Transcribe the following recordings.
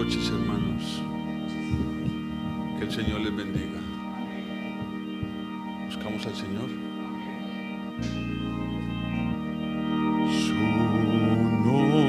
noches, hermanos. Que el Señor les bendiga. Buscamos al Señor. Su nombre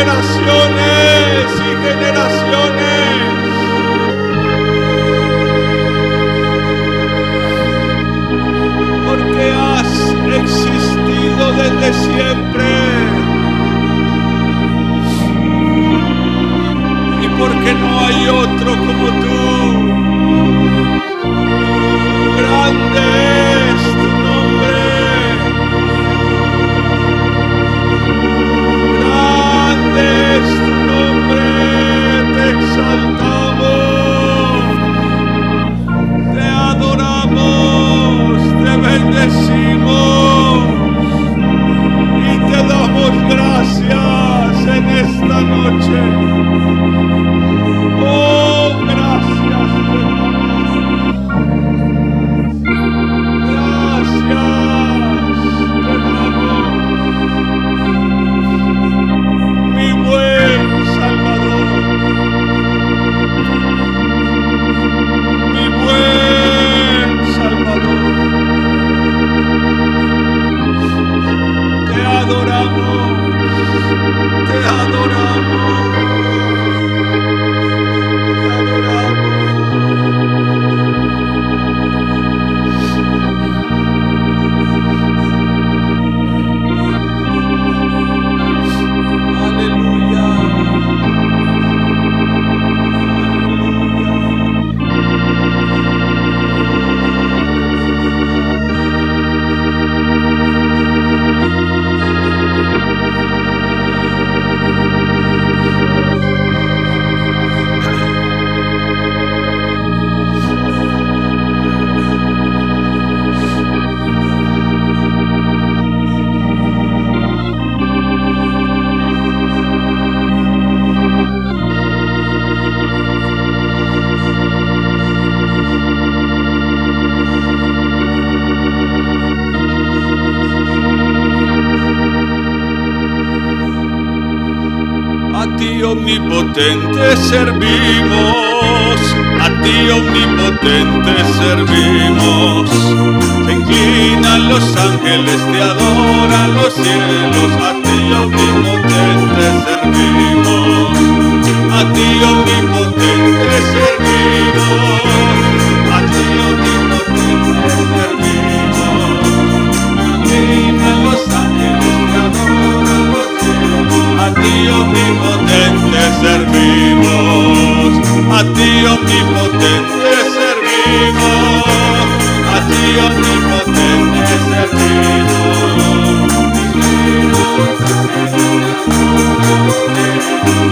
generaciones y generaciones. Porque has existido desde siempre. Y porque no hay otro como tú. Grande es tu nombre. Grande es tu nombre. Te exaltamos. Te adoramos. Te bendecimos. Y te damos gracias en esta noche. Oh, gracias. Omnipotente servimos, a ti omnipotente servimos. Se inclinan los ángeles, te adoran los cielos, a ti omnipotente servimos. A ti omnipotente servimos, a ti omnipotente servimos. Se inclinan los ángeles, te adoran los cielos, a ti omnipotente servimos, a ti omnipotente servimos, a ti omnipotente servimos,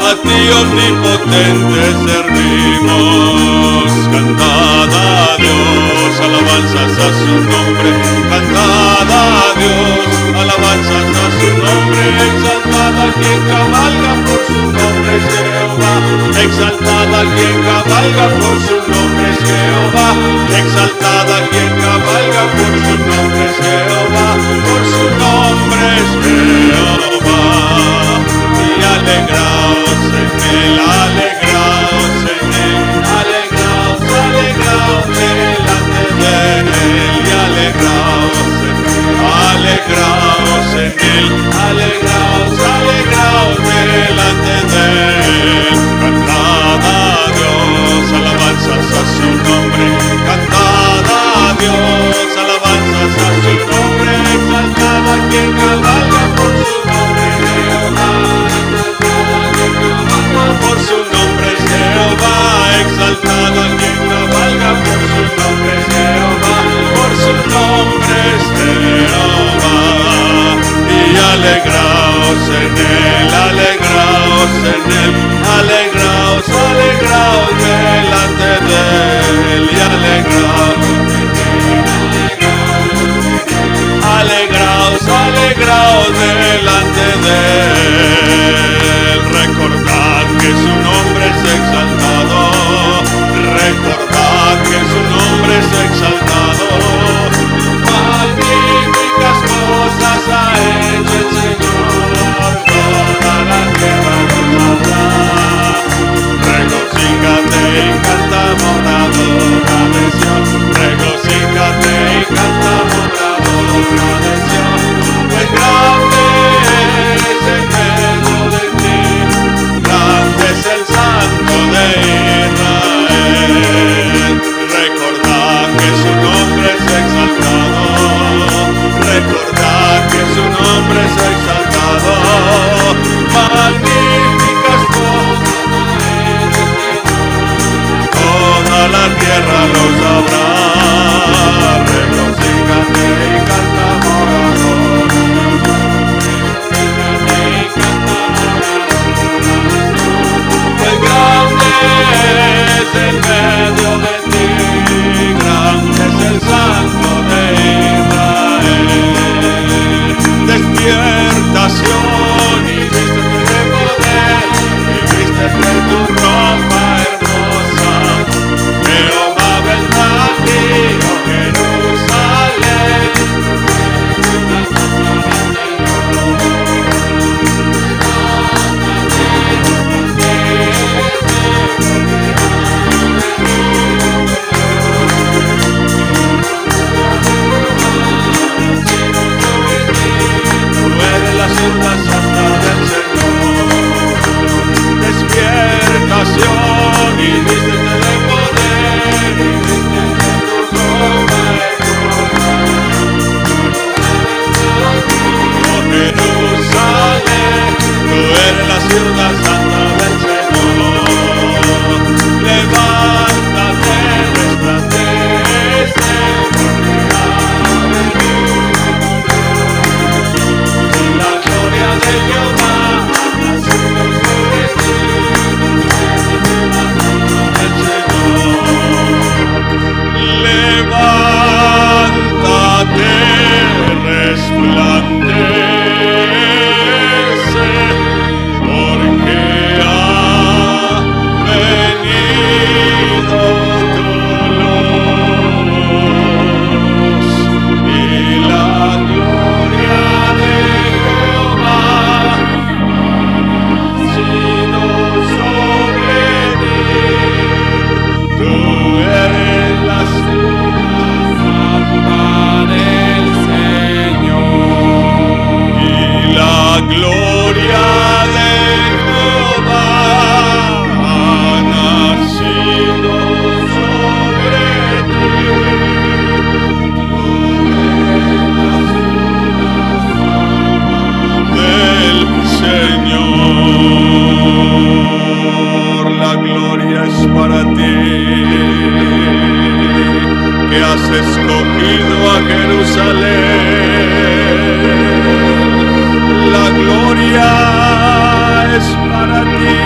a ti omnipotente servimos. Cantad a Dios, alabanzas a su nombre, cantad a Dios, alabanzas a su nombre, exaltad a quien cabalga por su nombre es Jehová, exaltad a quien cabalga por su nombre es Jehová, exaltad a quien cabalga por su nombre es Jehová, por su nombre es Jehová. Y alegraos en él, alegraos en él, alegraos, alegraos delante de él, y alegraos en él, alegraos en él, alegraos, alegraos delante de él. Cantad a Dios, alabanzas a su nombre, cantad a Dios, alabanzas a su nombre, exaltad a quien cabalga por su nombre Jehová, por su nombre es Jehová, exaltad a quien cabalga por su nombre es Jehová, por su nombre es Jehová. Y alegraos en él, alegraos en él, alegraos, alegraos delante de él, y alegraos, alegraos, alegraos delante de él. Recordad que su nombre es exaltado, recordad que su nombre es exaltado. Magníficas cosas ha hecho el Señor, toda la tierra lo sabrá. Regocíjate y canta moradora de Sión, regocíjate y canta moradora de Sión, pues grande es el medio de ciudad santa del Señor. Levántate, resplandece, porque ha venido la gloria de Jehová, ha nacido sobre ti, del Señor. Levántate, resplandece, porque ha venido tu luz y la gloria de Jehová ha sido sobre ti. Tú eres la ciudad santa del Señor y la gloria de Jehová ha nacido sobre ti. Tú eres la ciudad del Señor. La gloria es para ti, que has escogido a Jerusalén. La gloria es para ti.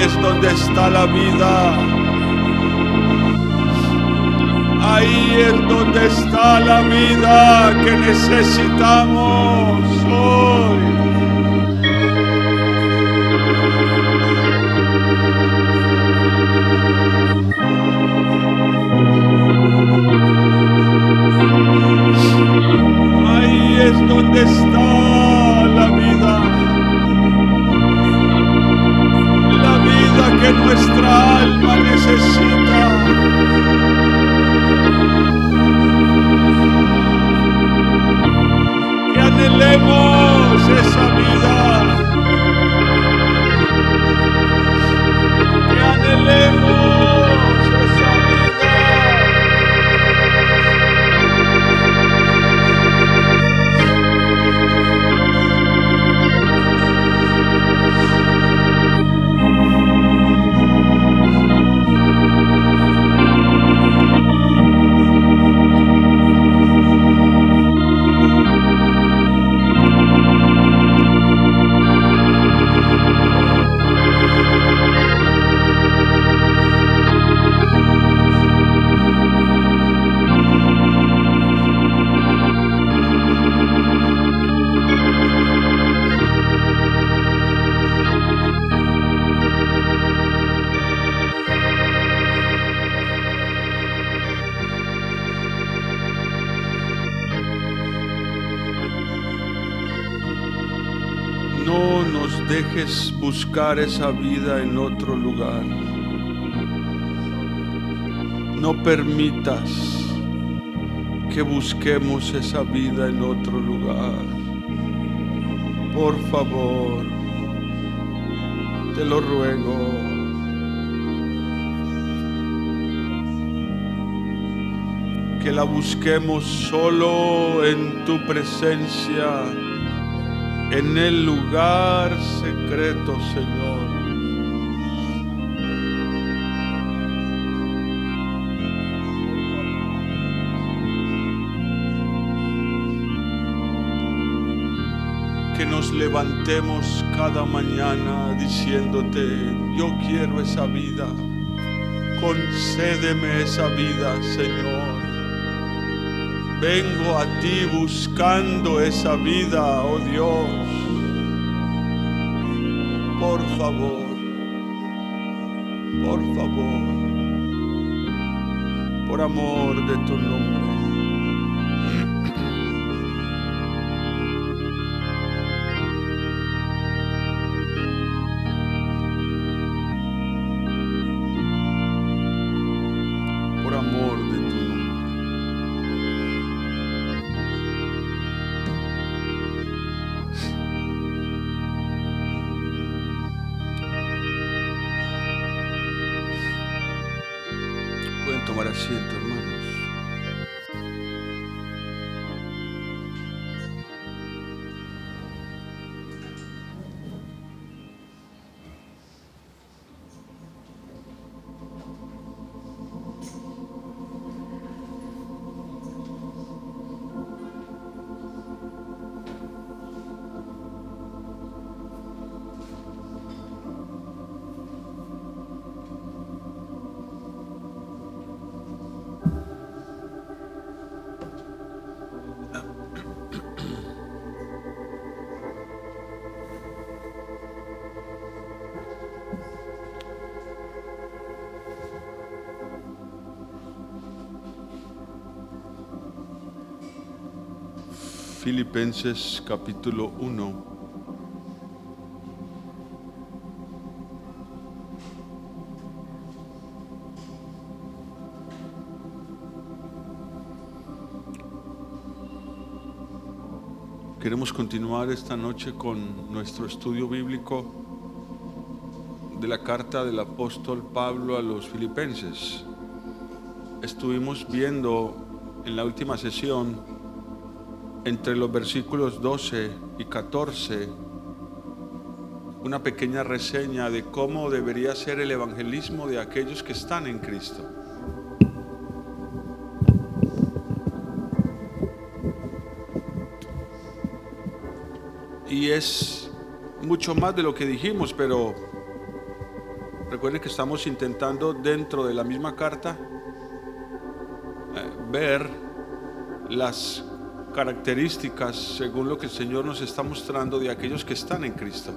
es donde está la vida. Ahí es donde está la vida que necesitamos hoy. Ahí es donde está la vida que nuestra alma necesita. Que anhelemos esa vida, que anhelemos esa vida. No nos dejes buscar esa vida en otro lugar. No permitas que busquemos esa vida en otro lugar. Por favor, te lo ruego. Que la busquemos solo en tu presencia, en el lugar secreto, Señor. Que nos levantemos cada mañana diciéndote: yo quiero esa vida, concédeme esa vida, Señor. Vengo a ti buscando esa vida, oh Dios. Por favor, por amor de tu nombre. Por amor de tu nombre. Tomar asiento, hermanos. Filipenses capítulo 1. Queremos continuar esta noche con nuestro estudio bíblico de la carta del apóstol Pablo a los filipenses. Estuvimos viendo en la última sesión entre los versículos 12 y 14 una pequeña reseña de cómo debería ser el evangelismo de aquellos que están en Cristo. Y es mucho más de lo que dijimos, pero Recuerden que estamos intentando dentro de la misma carta ver las características según lo que el Señor nos está mostrando de aquellos que están en Cristo.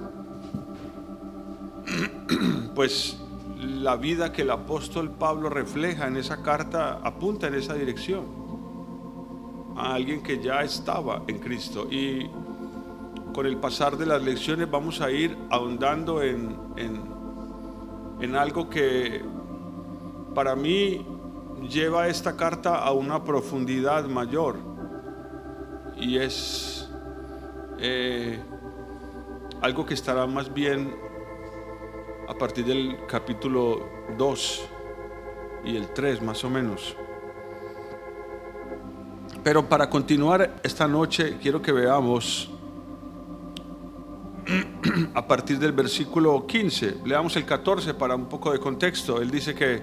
Pues la vida que el apóstol Pablo refleja en esa carta apunta en esa dirección, a alguien que ya estaba en Cristo. Y con el pasar de las lecciones vamos a ir ahondando en algo que para mí lleva esta carta a una profundidad mayor, y es algo que estará más bien a partir del capítulo 2 y el 3 más o menos. Pero para continuar esta noche quiero que veamos a partir del versículo 15. Leamos el 14 para un poco de contexto. Él dice que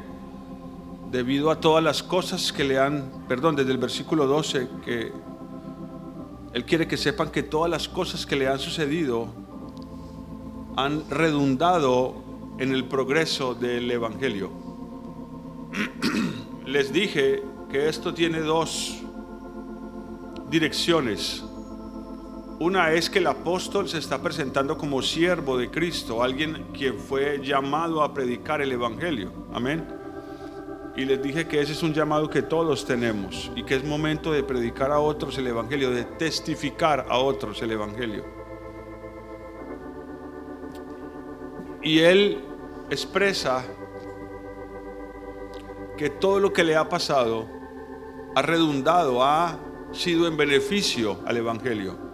debido a todas las cosas que le han, desde el versículo 12, que él quiere que sepan que todas las cosas que le han sucedido han redundado en el progreso del Evangelio. Les dije que esto tiene dos direcciones. Una es que el apóstol se está presentando como siervo de Cristo, alguien quien fue llamado a predicar el Evangelio. Amén. Y les dije que ese es un llamado que todos tenemos y que es momento de predicar a otros el Evangelio, de testificar a otros el Evangelio. Y él expresa que todo lo que le ha pasado ha redundado, ha sido en beneficio al Evangelio.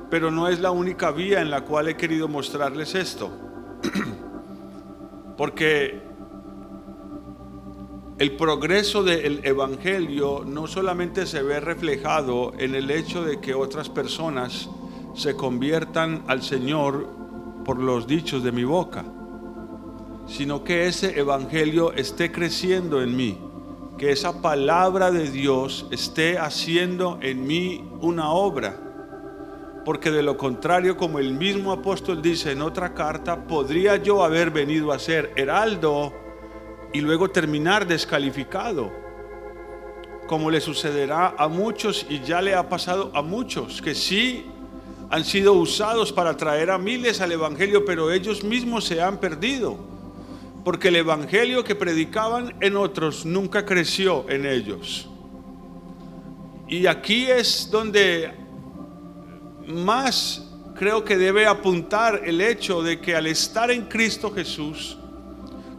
Pero no es la única vía en la cual he querido mostrarles esto. Porque el progreso del Evangelio no solamente se ve reflejado en el hecho de que otras personas se conviertan al Señor por los dichos de mi boca, sino que ese Evangelio esté creciendo en mí, que esa palabra de Dios esté haciendo en mí una obra. Porque de lo contrario, como el mismo apóstol dice en otra carta, podría yo haber venido a ser heraldo y luego terminar descalificado, como le sucederá a muchos y ya le ha pasado a muchos, que sí han sido usados para traer a miles al Evangelio, pero ellos mismos se han perdido, porque el Evangelio que predicaban en otros nunca creció en ellos. Y aquí es donde más creo que debe apuntar el hecho de que al estar en Cristo Jesús,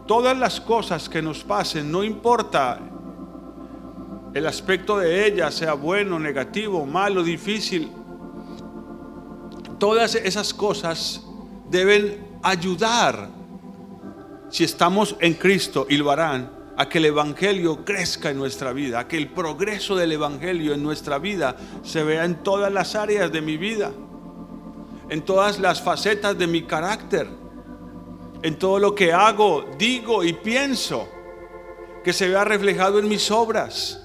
todas las cosas que nos pasen, no importa el aspecto de ellas, sea bueno, negativo, malo, difícil, todas esas cosas deben ayudar, si estamos en Cristo, y lo harán, a que el Evangelio crezca en nuestra vida, a que el progreso del Evangelio en nuestra vida se vea en todas las áreas de mi vida, en todas las facetas de mi carácter, en todo lo que hago, digo y pienso, que se vea reflejado en mis obras,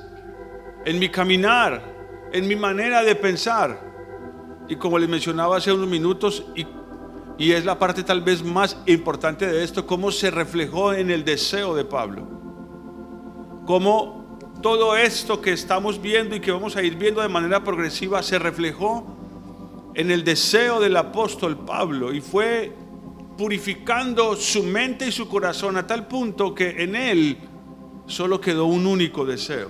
en mi caminar, en mi manera de pensar. Y como les mencionaba hace unos minutos, y es la parte tal vez más importante de esto, cómo se reflejó en el deseo de Pablo. Cómo todo esto que estamos viendo y que vamos a ir viendo de manera progresiva se reflejó en el deseo del apóstol Pablo y fue purificando su mente y su corazón a tal punto que en él solo quedó un único deseo.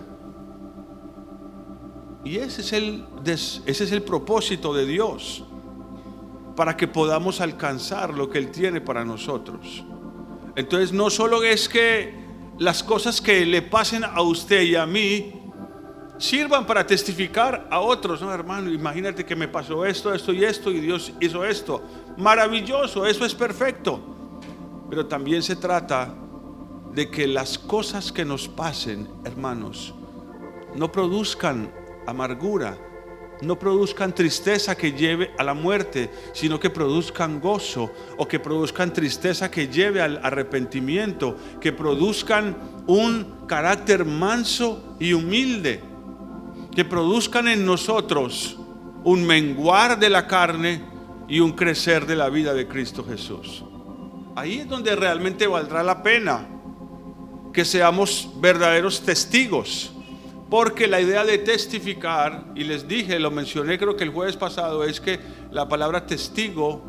Y ese es el propósito de Dios, para que podamos alcanzar lo que Él tiene para nosotros. Entonces no solo es que las cosas que le pasen a usted y a mí sirvan para testificar a otros. No, hermano, imagínate que me pasó esto, esto y esto, y Dios hizo esto. Maravilloso, eso es perfecto. Pero también se trata de que las cosas que nos pasen, hermanos, no produzcan amargura, no produzcan tristeza que lleve a la muerte, sino que produzcan gozo, o que produzcan tristeza que lleve al arrepentimiento, que produzcan un carácter manso y humilde, que produzcan en nosotros un menguar de la carne y un crecer de la vida de Cristo Jesús. ahí es donde realmente valdrá la pena que seamos verdaderos testigos. Porque la idea de testificar, y les dije, lo mencioné creo que el jueves pasado, es que la palabra testigo,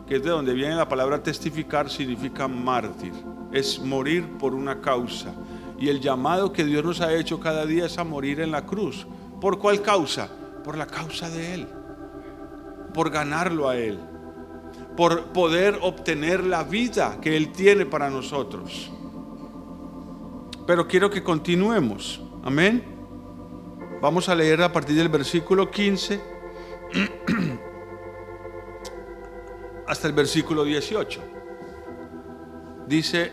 que es de donde viene la palabra testificar, significa mártir, es morir por una causa. Y el llamado que Dios nos ha hecho cada día es a morir en la cruz. ¿Por cuál causa? Por la causa de Él, por ganarlo a Él, por poder obtener la vida que Él tiene para nosotros. Pero quiero que continuemos, amén. Vamos a leer a partir del versículo 15 hasta el versículo 18. Dice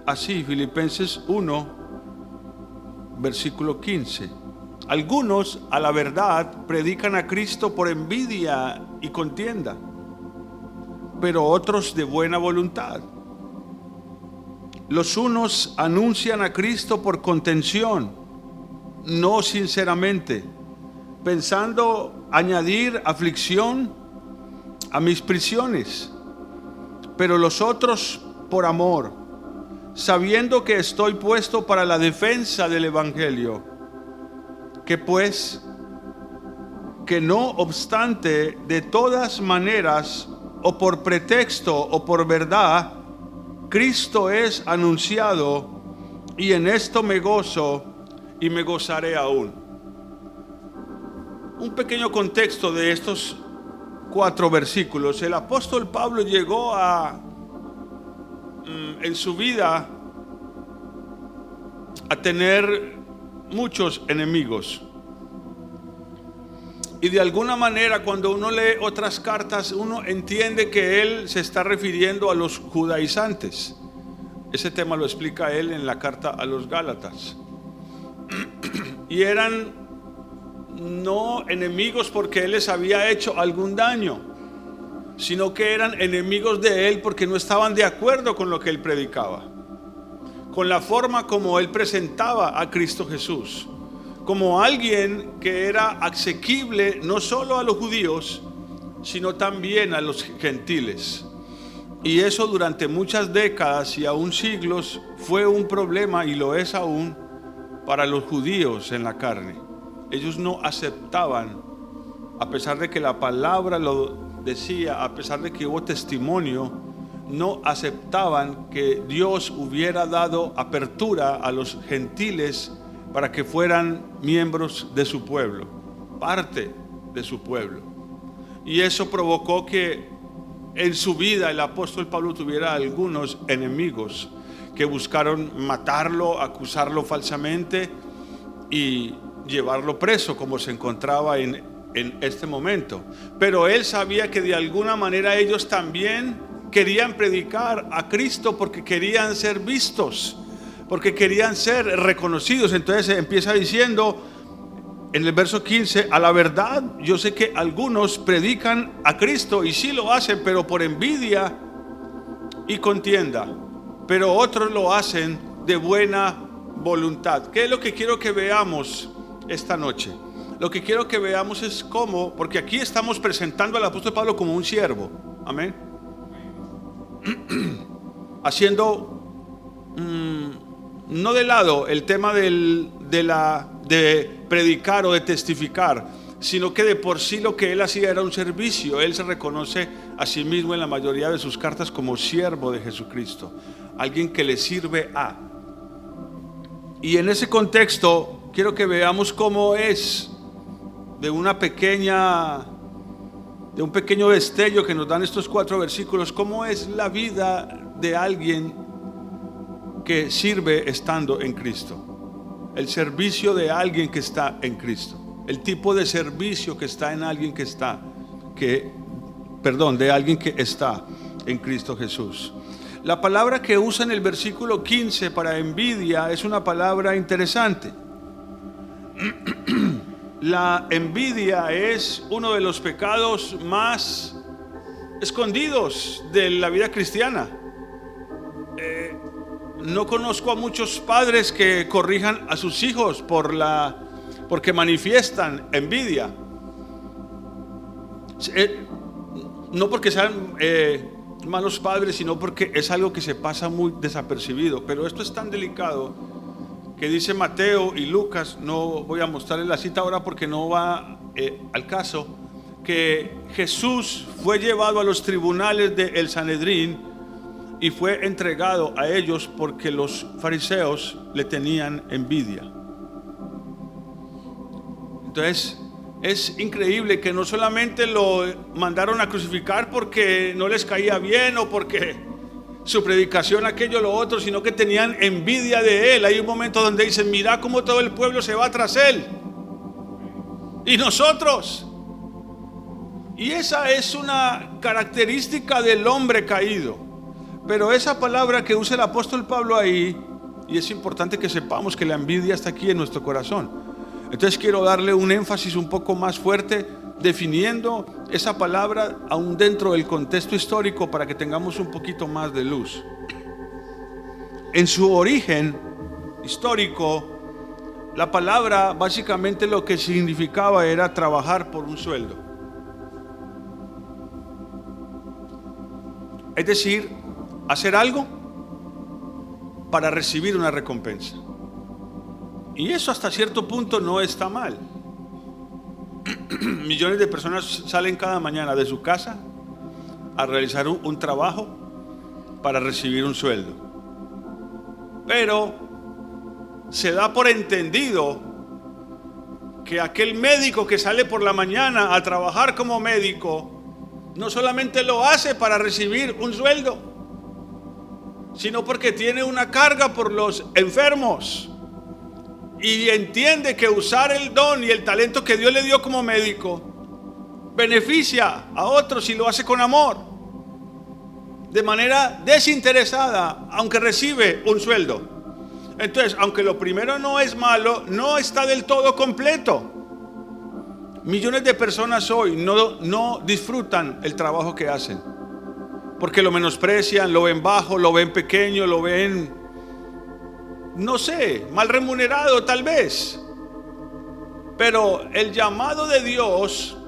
así, Filipenses 1, versículo 15. Algunos, a la verdad, predican a Cristo por envidia y contienda, pero otros de buena voluntad. Los unos anuncian a Cristo por contención, no sinceramente, pensando añadir aflicción a mis prisiones, pero los otros por amor, sabiendo que estoy puesto para la defensa del Evangelio. Que pues, que no obstante, de todas maneras, o por pretexto o por verdad, Cristo es anunciado, y en esto me gozo y me gozaré aún. Un pequeño contexto de estos 4 versículos. El apóstol Pablo llegó en su vida a tener muchos enemigos, y de alguna manera cuando uno lee otras cartas uno entiende que él se está refiriendo a los judaizantes. Ese tema lo explica él en la carta a los Gálatas. Y eran no enemigos porque él les había hecho algún daño, sino que eran enemigos de él porque no estaban de acuerdo con lo que él predicaba, con la forma como él presentaba a Cristo Jesús, como alguien que era asequible no solo a los judíos, sino también a los gentiles. Y eso durante muchas décadas y aún siglos fue un problema, y lo es aún, para los judíos en la carne. Ellos no aceptaban, a pesar de que la palabra lo decía, a pesar de que hubo testimonio, no aceptaban que Dios hubiera dado apertura a los gentiles para que fueran miembros de su pueblo, parte de su pueblo. Y eso provocó que en su vida el apóstol Pablo tuviera algunos enemigos que buscaron matarlo, acusarlo falsamente y llevarlo preso, como se encontraba en este momento. Pero él sabía que de alguna manera ellos también querían predicar a Cristo porque querían ser vistos, porque querían ser reconocidos. Entonces empieza diciendo en el verso 15: a la verdad, yo sé que algunos predican a Cristo y sí lo hacen, pero por envidia y contienda, pero otros lo hacen de buena voluntad. ¿Qué es lo que quiero que veamos esta noche? Lo que quiero que veamos es cómo, porque aquí estamos presentando al apóstol Pablo como un siervo, amén, haciendo no de lado el tema de predicar o de testificar, sino que de por sí lo que él hacía era un servicio. Él se reconoce a sí mismo en la mayoría de sus cartas como siervo de Jesucristo, alguien que le sirve a. Y en ese contexto quiero que veamos cómo es de un pequeño destello que nos dan estos 4 versículos, cómo es la vida de alguien que sirve estando en Cristo, el servicio de alguien que está en Cristo, el tipo de servicio que está en alguien de alguien que está en Cristo Jesús. La palabra que usa en el versículo 15 para envidia es una palabra interesante. La envidia es uno de los pecados más escondidos de la vida cristiana. No conozco a muchos padres que corrijan a sus hijos porque manifiestan envidia. No porque sean malos padres, sino porque es algo que se pasa muy desapercibido. Pero esto es tan delicado que dice Mateo y Lucas, no voy a mostrarles la cita ahora porque no va al caso, que Jesús fue llevado a los tribunales del Sanedrín y fue entregado a ellos porque los fariseos le tenían envidia. Entonces es increíble que no solamente lo mandaron a crucificar porque no les caía bien o porque su predicación aquello o lo otro, sino que tenían envidia de él. Hay un momento donde dicen: mira cómo todo el pueblo se va tras él y nosotros. Y esa es una característica del hombre caído. Pero esa palabra que usa el apóstol Pablo ahí, y es importante que sepamos que la envidia está aquí en nuestro corazón. Entonces quiero darle un énfasis un poco más fuerte, definiendo esa palabra aún dentro del contexto histórico para que tengamos un poquito más de luz. En su origen histórico, la palabra básicamente lo que significaba era trabajar por un sueldo. Es decir, hacer algo para recibir una recompensa. Y eso hasta cierto punto no está mal. Millones de personas salen cada mañana de su casa a realizar un trabajo para recibir un sueldo. Pero se da por entendido que aquel médico que sale por la mañana a trabajar como médico no solamente lo hace para recibir un sueldo, sino porque tiene una carga por los enfermos. Y entiende que usar el don y el talento que Dios le dio como médico beneficia a otros y lo hace con amor, de manera desinteresada, aunque recibe un sueldo. Entonces, aunque lo primero no es malo, no está del todo completo. Millones de personas hoy no disfrutan el trabajo que hacen, porque lo menosprecian, lo ven bajo, lo ven pequeño, lo ven, no sé, mal remunerado tal vez. Pero el llamado de Dios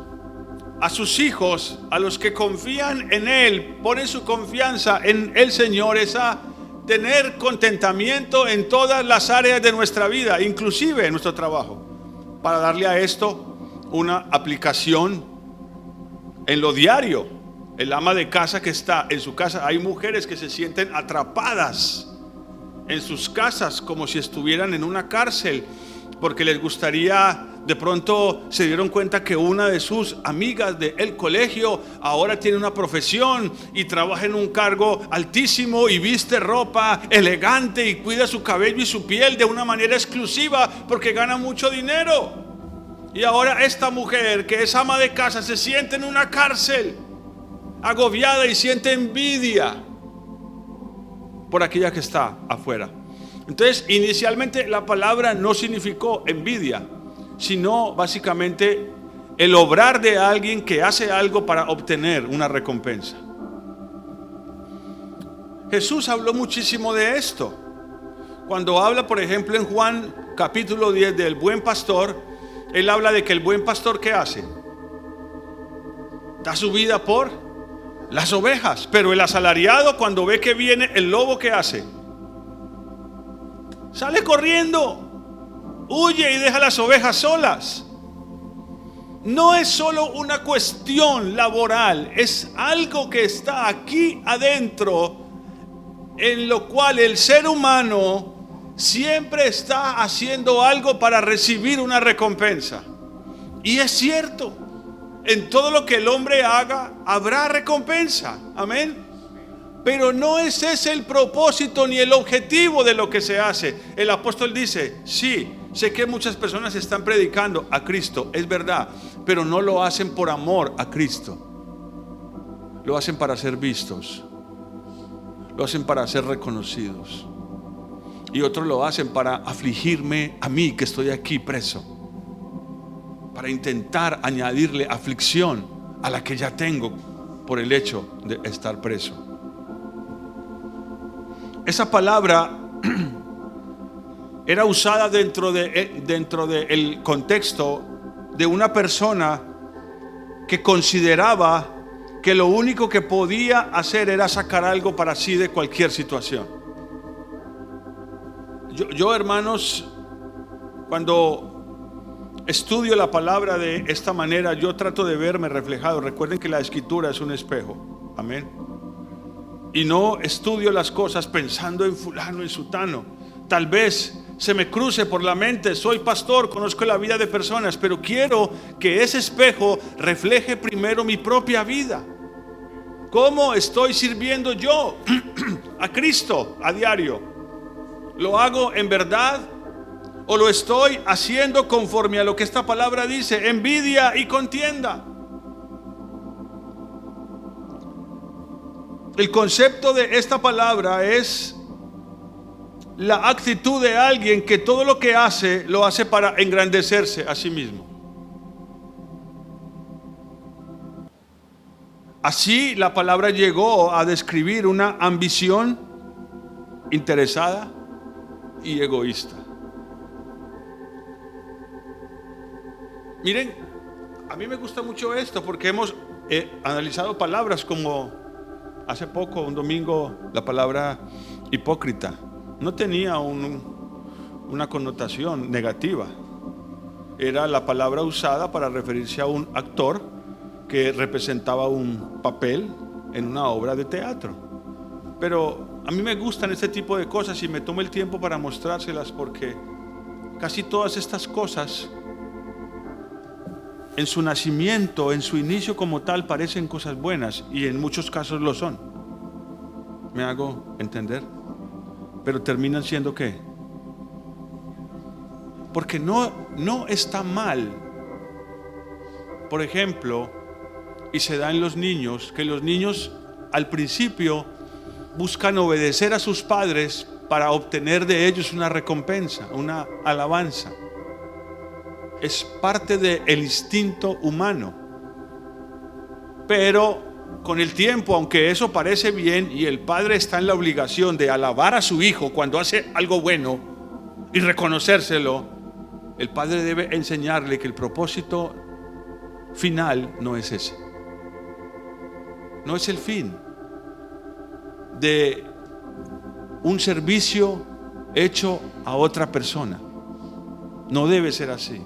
a sus hijos, a los que confían en Él, ponen su confianza en el Señor, es a tener contentamiento en todas las áreas de nuestra vida, inclusive en nuestro trabajo, para darle a esto una aplicación en lo diario. El ama de casa que está en su casa, hay mujeres que se sienten atrapadas en sus casas como si estuvieran en una cárcel, porque les gustaría, de pronto se dieron cuenta que una de sus amigas del colegio ahora tiene una profesión y trabaja en un cargo altísimo y viste ropa elegante y cuida su cabello y su piel de una manera exclusiva porque gana mucho dinero. Y ahora esta mujer que es ama de casa se siente en una cárcel, agobiada, y siente envidia por aquella que está afuera. Entonces, inicialmente la palabra no significó envidia, sino básicamente el obrar de alguien que hace algo para obtener una recompensa. Jesús habló muchísimo de esto. Cuando habla, por ejemplo, en Juan capítulo 10 del buen pastor, Él habla de que el buen pastor, ¿qué hace? Da su vida por las ovejas. Pero el asalariado, cuando ve que viene el lobo, ¿qué hace? Sale corriendo, huye y deja las ovejas solas. No es solo una cuestión laboral, es algo que está aquí adentro, en lo cual el ser humano siempre está haciendo algo para recibir una recompensa. Y es cierto, en todo lo que el hombre haga habrá recompensa, amén. Pero no es ese el propósito ni el objetivo de lo que se hace. El apóstol dice: sí, sé que muchas personas están predicando a Cristo, es verdad, pero no lo hacen por amor a Cristo. Lo hacen para ser vistos, lo hacen para ser reconocidos, y otros lo hacen para afligirme a mí que estoy aquí preso, para intentar añadirle aflicción a la que ya tengo por el hecho de estar preso. Esa palabra era usada dentro del contexto de una persona que consideraba que lo único que podía hacer era sacar algo para sí de cualquier situación. Yo, hermanos, cuando estudio la palabra de esta manera, yo trato de verme reflejado. Recuerden que la escritura es un espejo. Amén. Y no estudio las cosas pensando en fulano, en sutano. Tal vez se me cruce por la mente, soy pastor, conozco la vida de personas, pero quiero que ese espejo refleje primero mi propia vida. ¿Cómo estoy sirviendo yo a Cristo a diario? ¿Lo hago en verdad o lo estoy haciendo conforme a lo que esta palabra dice? Envidia y contienda. El concepto de esta palabra es la actitud de alguien que todo lo que hace, lo hace para engrandecerse a sí mismo. Así la palabra llegó a describir una ambición interesada y egoísta. Miren, a mí me gusta mucho esto porque hemos analizado palabras como hace poco, un domingo, la palabra hipócrita. No tenía una connotación negativa. Era la palabra usada para referirse a un actor que representaba un papel en una obra de teatro. Pero a mí me gustan este tipo de cosas y me tomo el tiempo para mostrárselas porque casi todas estas cosas en su nacimiento, en su inicio como tal, parecen cosas buenas y en muchos casos lo son. ¿Me hago entender? Pero terminan siendo ¿qué? Porque no está mal, por ejemplo, y se da en los niños, que los niños al principio buscan obedecer a sus padres para obtener de ellos una recompensa, una alabanza. Es parte del instinto humano. Pero con el tiempo, aunque eso parece bien y el padre está en la obligación de alabar a su hijo cuando hace algo bueno y reconocérselo, el padre debe enseñarle que el propósito final no es ese. No es el fin de un servicio hecho a otra persona. No debe ser así.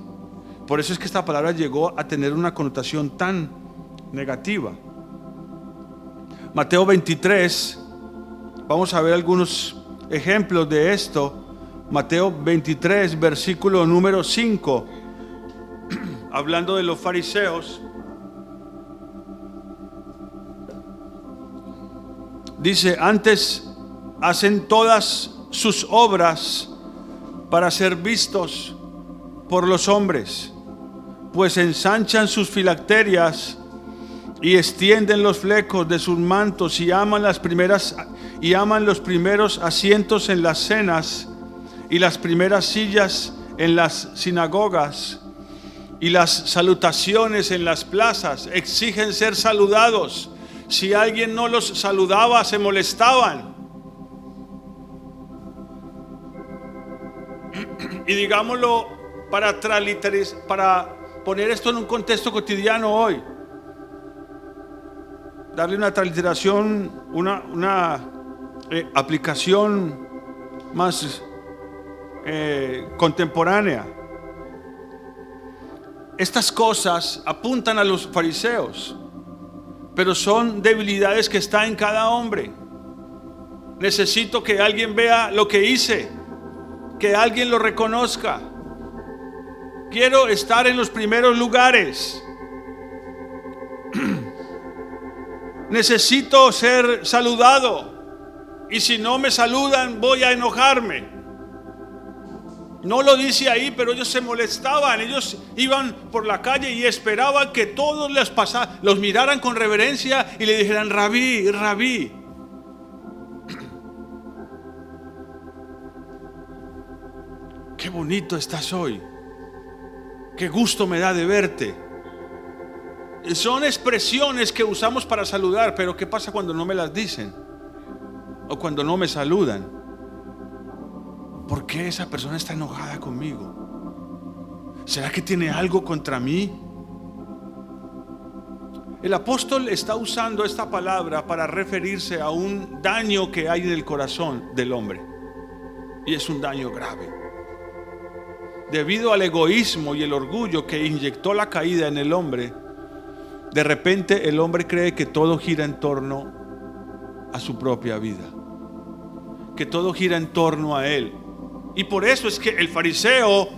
Por eso es que esta palabra llegó a tener una connotación tan negativa. Mateo 23, vamos a ver algunos ejemplos de esto. Mateo 23, versículo número 5, hablando de los fariseos. Dice, antes hacen todas sus obras para ser vistos por los hombres, pues ensanchan sus filacterias y extienden los flecos de sus mantos y aman los primeros asientos en las cenas y las primeras sillas en las sinagogas y las salutaciones en las plazas. Exigen ser saludados. Si alguien no los saludaba, se molestaban. Y digámoslo para poner esto en un contexto cotidiano hoy, darle una transliteración, una aplicación más contemporánea. Estas cosas apuntan a los fariseos, pero son debilidades que están en cada hombre. Necesito que alguien vea lo que hice, que alguien lo reconozca. Quiero estar en los primeros lugares. Necesito ser saludado, y si no me saludan voy a enojarme. No lo dice ahí, pero ellos se molestaban. Ellos iban por la calle y esperaban que todos los miraran con reverencia y le dijeran: Rabí, Rabí. Qué bonito estás hoy. Qué gusto me da de verte. Son expresiones que usamos para saludar, pero ¿qué pasa cuando no me las dicen? O cuando no me saludan. ¿Por qué esa persona está enojada conmigo? ¿Será que tiene algo contra mí? El apóstol está usando esta palabra para referirse a un daño que hay en el corazón del hombre. Y es un daño grave. Debido al egoísmo y el orgullo que inyectó la caída en el hombre, de repente el hombre cree que todo gira en torno a su propia vida, que todo gira en torno a él. Y por eso es que el fariseo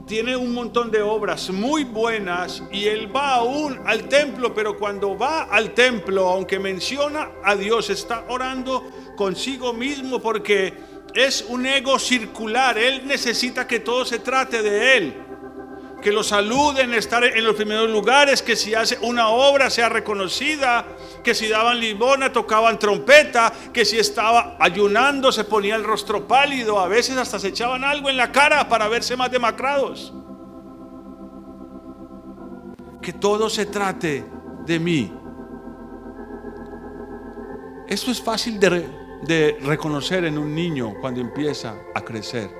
tiene un montón de obras muy buenas y él va aún al templo, pero cuando va al templo, aunque menciona a Dios, está orando consigo mismo porque es un ego circular. Él necesita que todo se trate de él, que lo saluden, estar en los primeros lugares, que si hace una obra sea reconocida, que si daban limosna tocaban trompeta, que si estaba ayunando se ponía el rostro pálido, a veces hasta se echaban algo en la cara para verse más demacrados. Que todo se trate de mí. Esto es fácil de reconocer en un niño cuando empieza a crecer.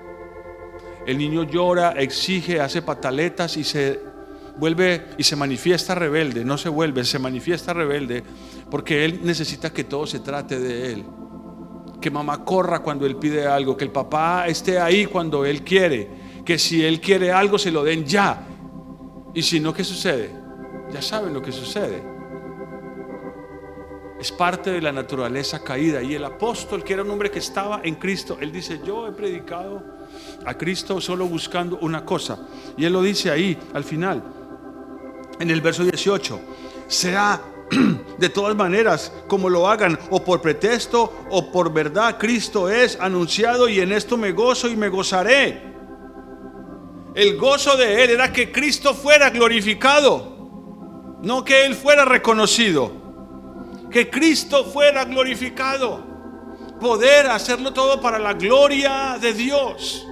El niño llora, exige, hace pataletas y se vuelve y se manifiesta rebelde. No se vuelve, se manifiesta rebelde porque él necesita que todo se trate de él. Que mamá corra cuando él pide algo, que el papá esté ahí cuando él quiere, que si él quiere algo se lo den ya. Y si no, ¿qué sucede? Ya saben lo que sucede. Es parte de la naturaleza caída. Y el apóstol, que era un hombre que estaba en Cristo, él dice: yo he predicado a Cristo solo buscando una cosa. Y él lo dice ahí al final, en el verso 18: sea de todas maneras como lo hagan, o por pretexto o por verdad, Cristo es anunciado, y en esto me gozo y me gozaré. El gozo de él era que Cristo fuera glorificado, no que él fuera reconocido. Que Cristo fuera glorificado, poder hacerlo todo para la gloria de Dios.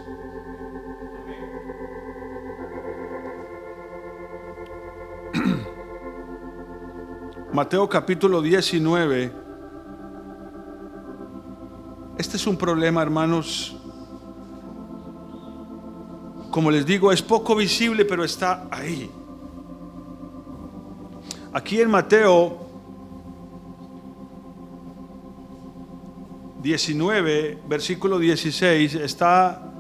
Mateo capítulo 19. Este es un problema, hermanos. Como les digo, es poco visible, pero está ahí. Aquí en Mateo 19, versículo 16, está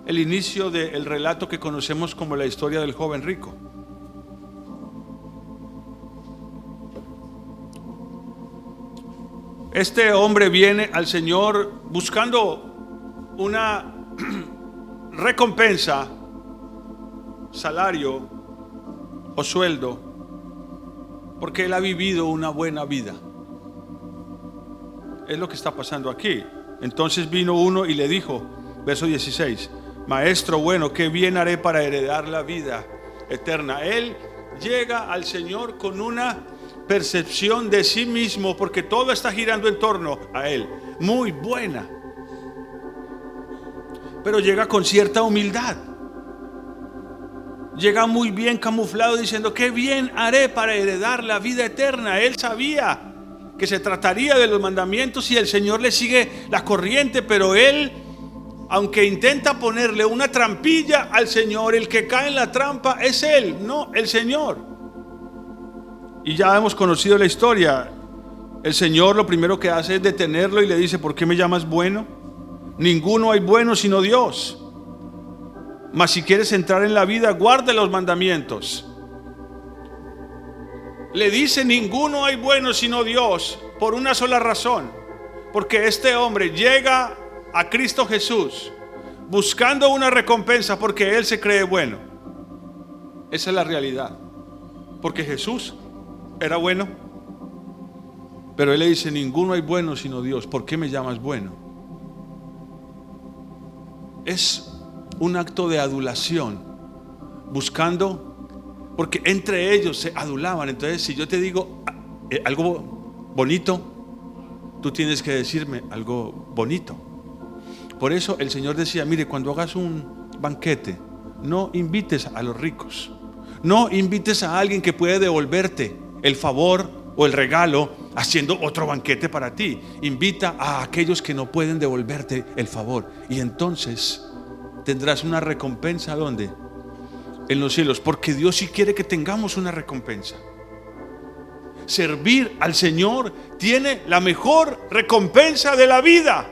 el inicio del relato que conocemos como la historia del joven rico. Este hombre viene al Señor buscando una recompensa, salario o sueldo, porque él ha vivido una buena vida. Es lo que está pasando aquí. Entonces vino uno y le dijo, verso 16: Maestro bueno, ¿qué bien haré para heredar la vida eterna? Él llega al Señor con una percepción de sí mismo, porque todo está girando en torno a él, muy buena, pero llega con cierta humildad. Llega muy bien camuflado diciendo: qué bien haré para heredar la vida eterna. Él sabía que se trataría de los mandamientos y el Señor le sigue la corriente, pero él, aunque intenta ponerle una trampilla al Señor, el que cae en la trampa es él, no el Señor. Y ya hemos conocido la historia. El Señor lo primero que hace es detenerlo y le dice: ¿por qué me llamas bueno? Ninguno hay bueno sino Dios. Mas si quieres entrar en la vida, guarda los mandamientos. Le dice: ninguno hay bueno sino Dios, por una sola razón, porque este hombre llega a Cristo Jesús buscando una recompensa porque él se cree bueno. Esa es la realidad, porque Jesús era bueno, pero él le dice: ninguno hay bueno sino Dios. ¿Por qué me llamas bueno? Es un acto de adulación, buscando, porque entre ellos se adulaban. Entonces, si yo te digo algo bonito, tú tienes que decirme algo bonito. Por eso el Señor decía: mire, cuando hagas un banquete, no invites a los ricos, no invites a alguien que puede devolverte el favor o el regalo haciendo otro banquete para ti. Invita a aquellos que no pueden devolverte el favor, y entonces tendrás una recompensa. ¿Dónde? En los cielos, porque Dios sí quiere que tengamos una recompensa. Servir al Señor tiene la mejor recompensa de la vida.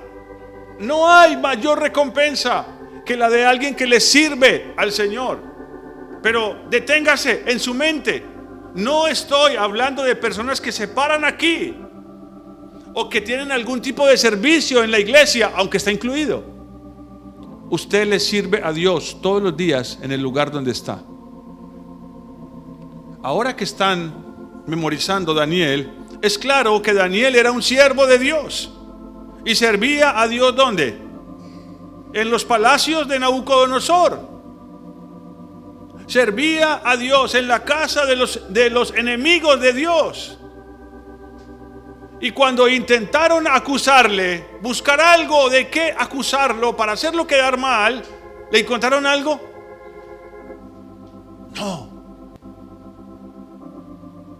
No hay mayor recompensa que la de alguien que le sirve al Señor. Pero deténgase en su mente. No estoy hablando de personas que se paran aquí o que tienen algún tipo de servicio en la iglesia, aunque está incluido. Usted le sirve a Dios todos los días en el lugar donde está. Ahora que están memorizando Daniel, es claro que Daniel era un siervo de Dios y servía a Dios ¿dónde? En los palacios de Nabucodonosor. Servía a Dios en la casa de los enemigos de Dios. Y cuando intentaron acusarle, buscar algo de qué acusarlo para hacerlo quedar mal, ¿le encontraron algo? No.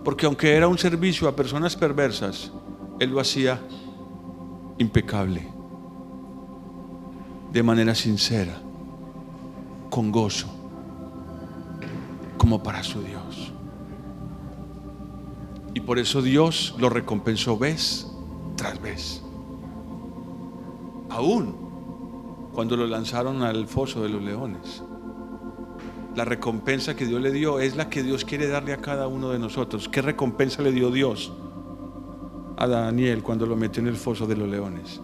Porque aunque era un servicio a personas perversas, él lo hacía impecable, de manera sincera, con gozo, como para su Dios. Y por eso Dios lo recompensó vez tras vez. Aún cuando lo lanzaron al foso de los leones, la recompensa que Dios le dio es la que Dios quiere darle a cada uno de nosotros. ¿Qué recompensa le dio Dios a Daniel cuando lo metió en el foso de los leones?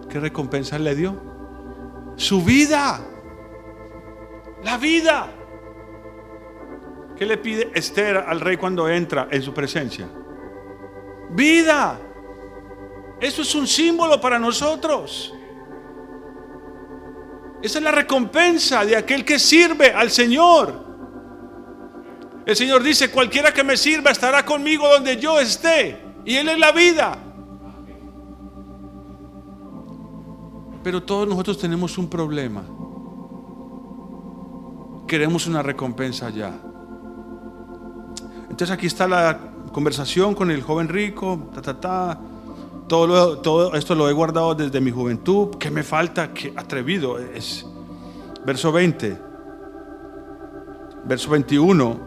¿Qué recompensa le dio? Su vida. La vida. ¿Qué le pide Esther al rey cuando entra en su presencia? Vida. Eso es un símbolo para nosotros. Esa es la recompensa de aquel que sirve al Señor. El Señor dice: cualquiera que me sirva estará conmigo donde yo esté. Y Él es la vida. Pero todos nosotros tenemos un problema. Queremos una recompensa ya. Entonces aquí está la conversación con el joven rico. Todo esto lo he guardado desde mi juventud. ¿Qué me falta? Qué atrevido es. Verso 20. Verso 21.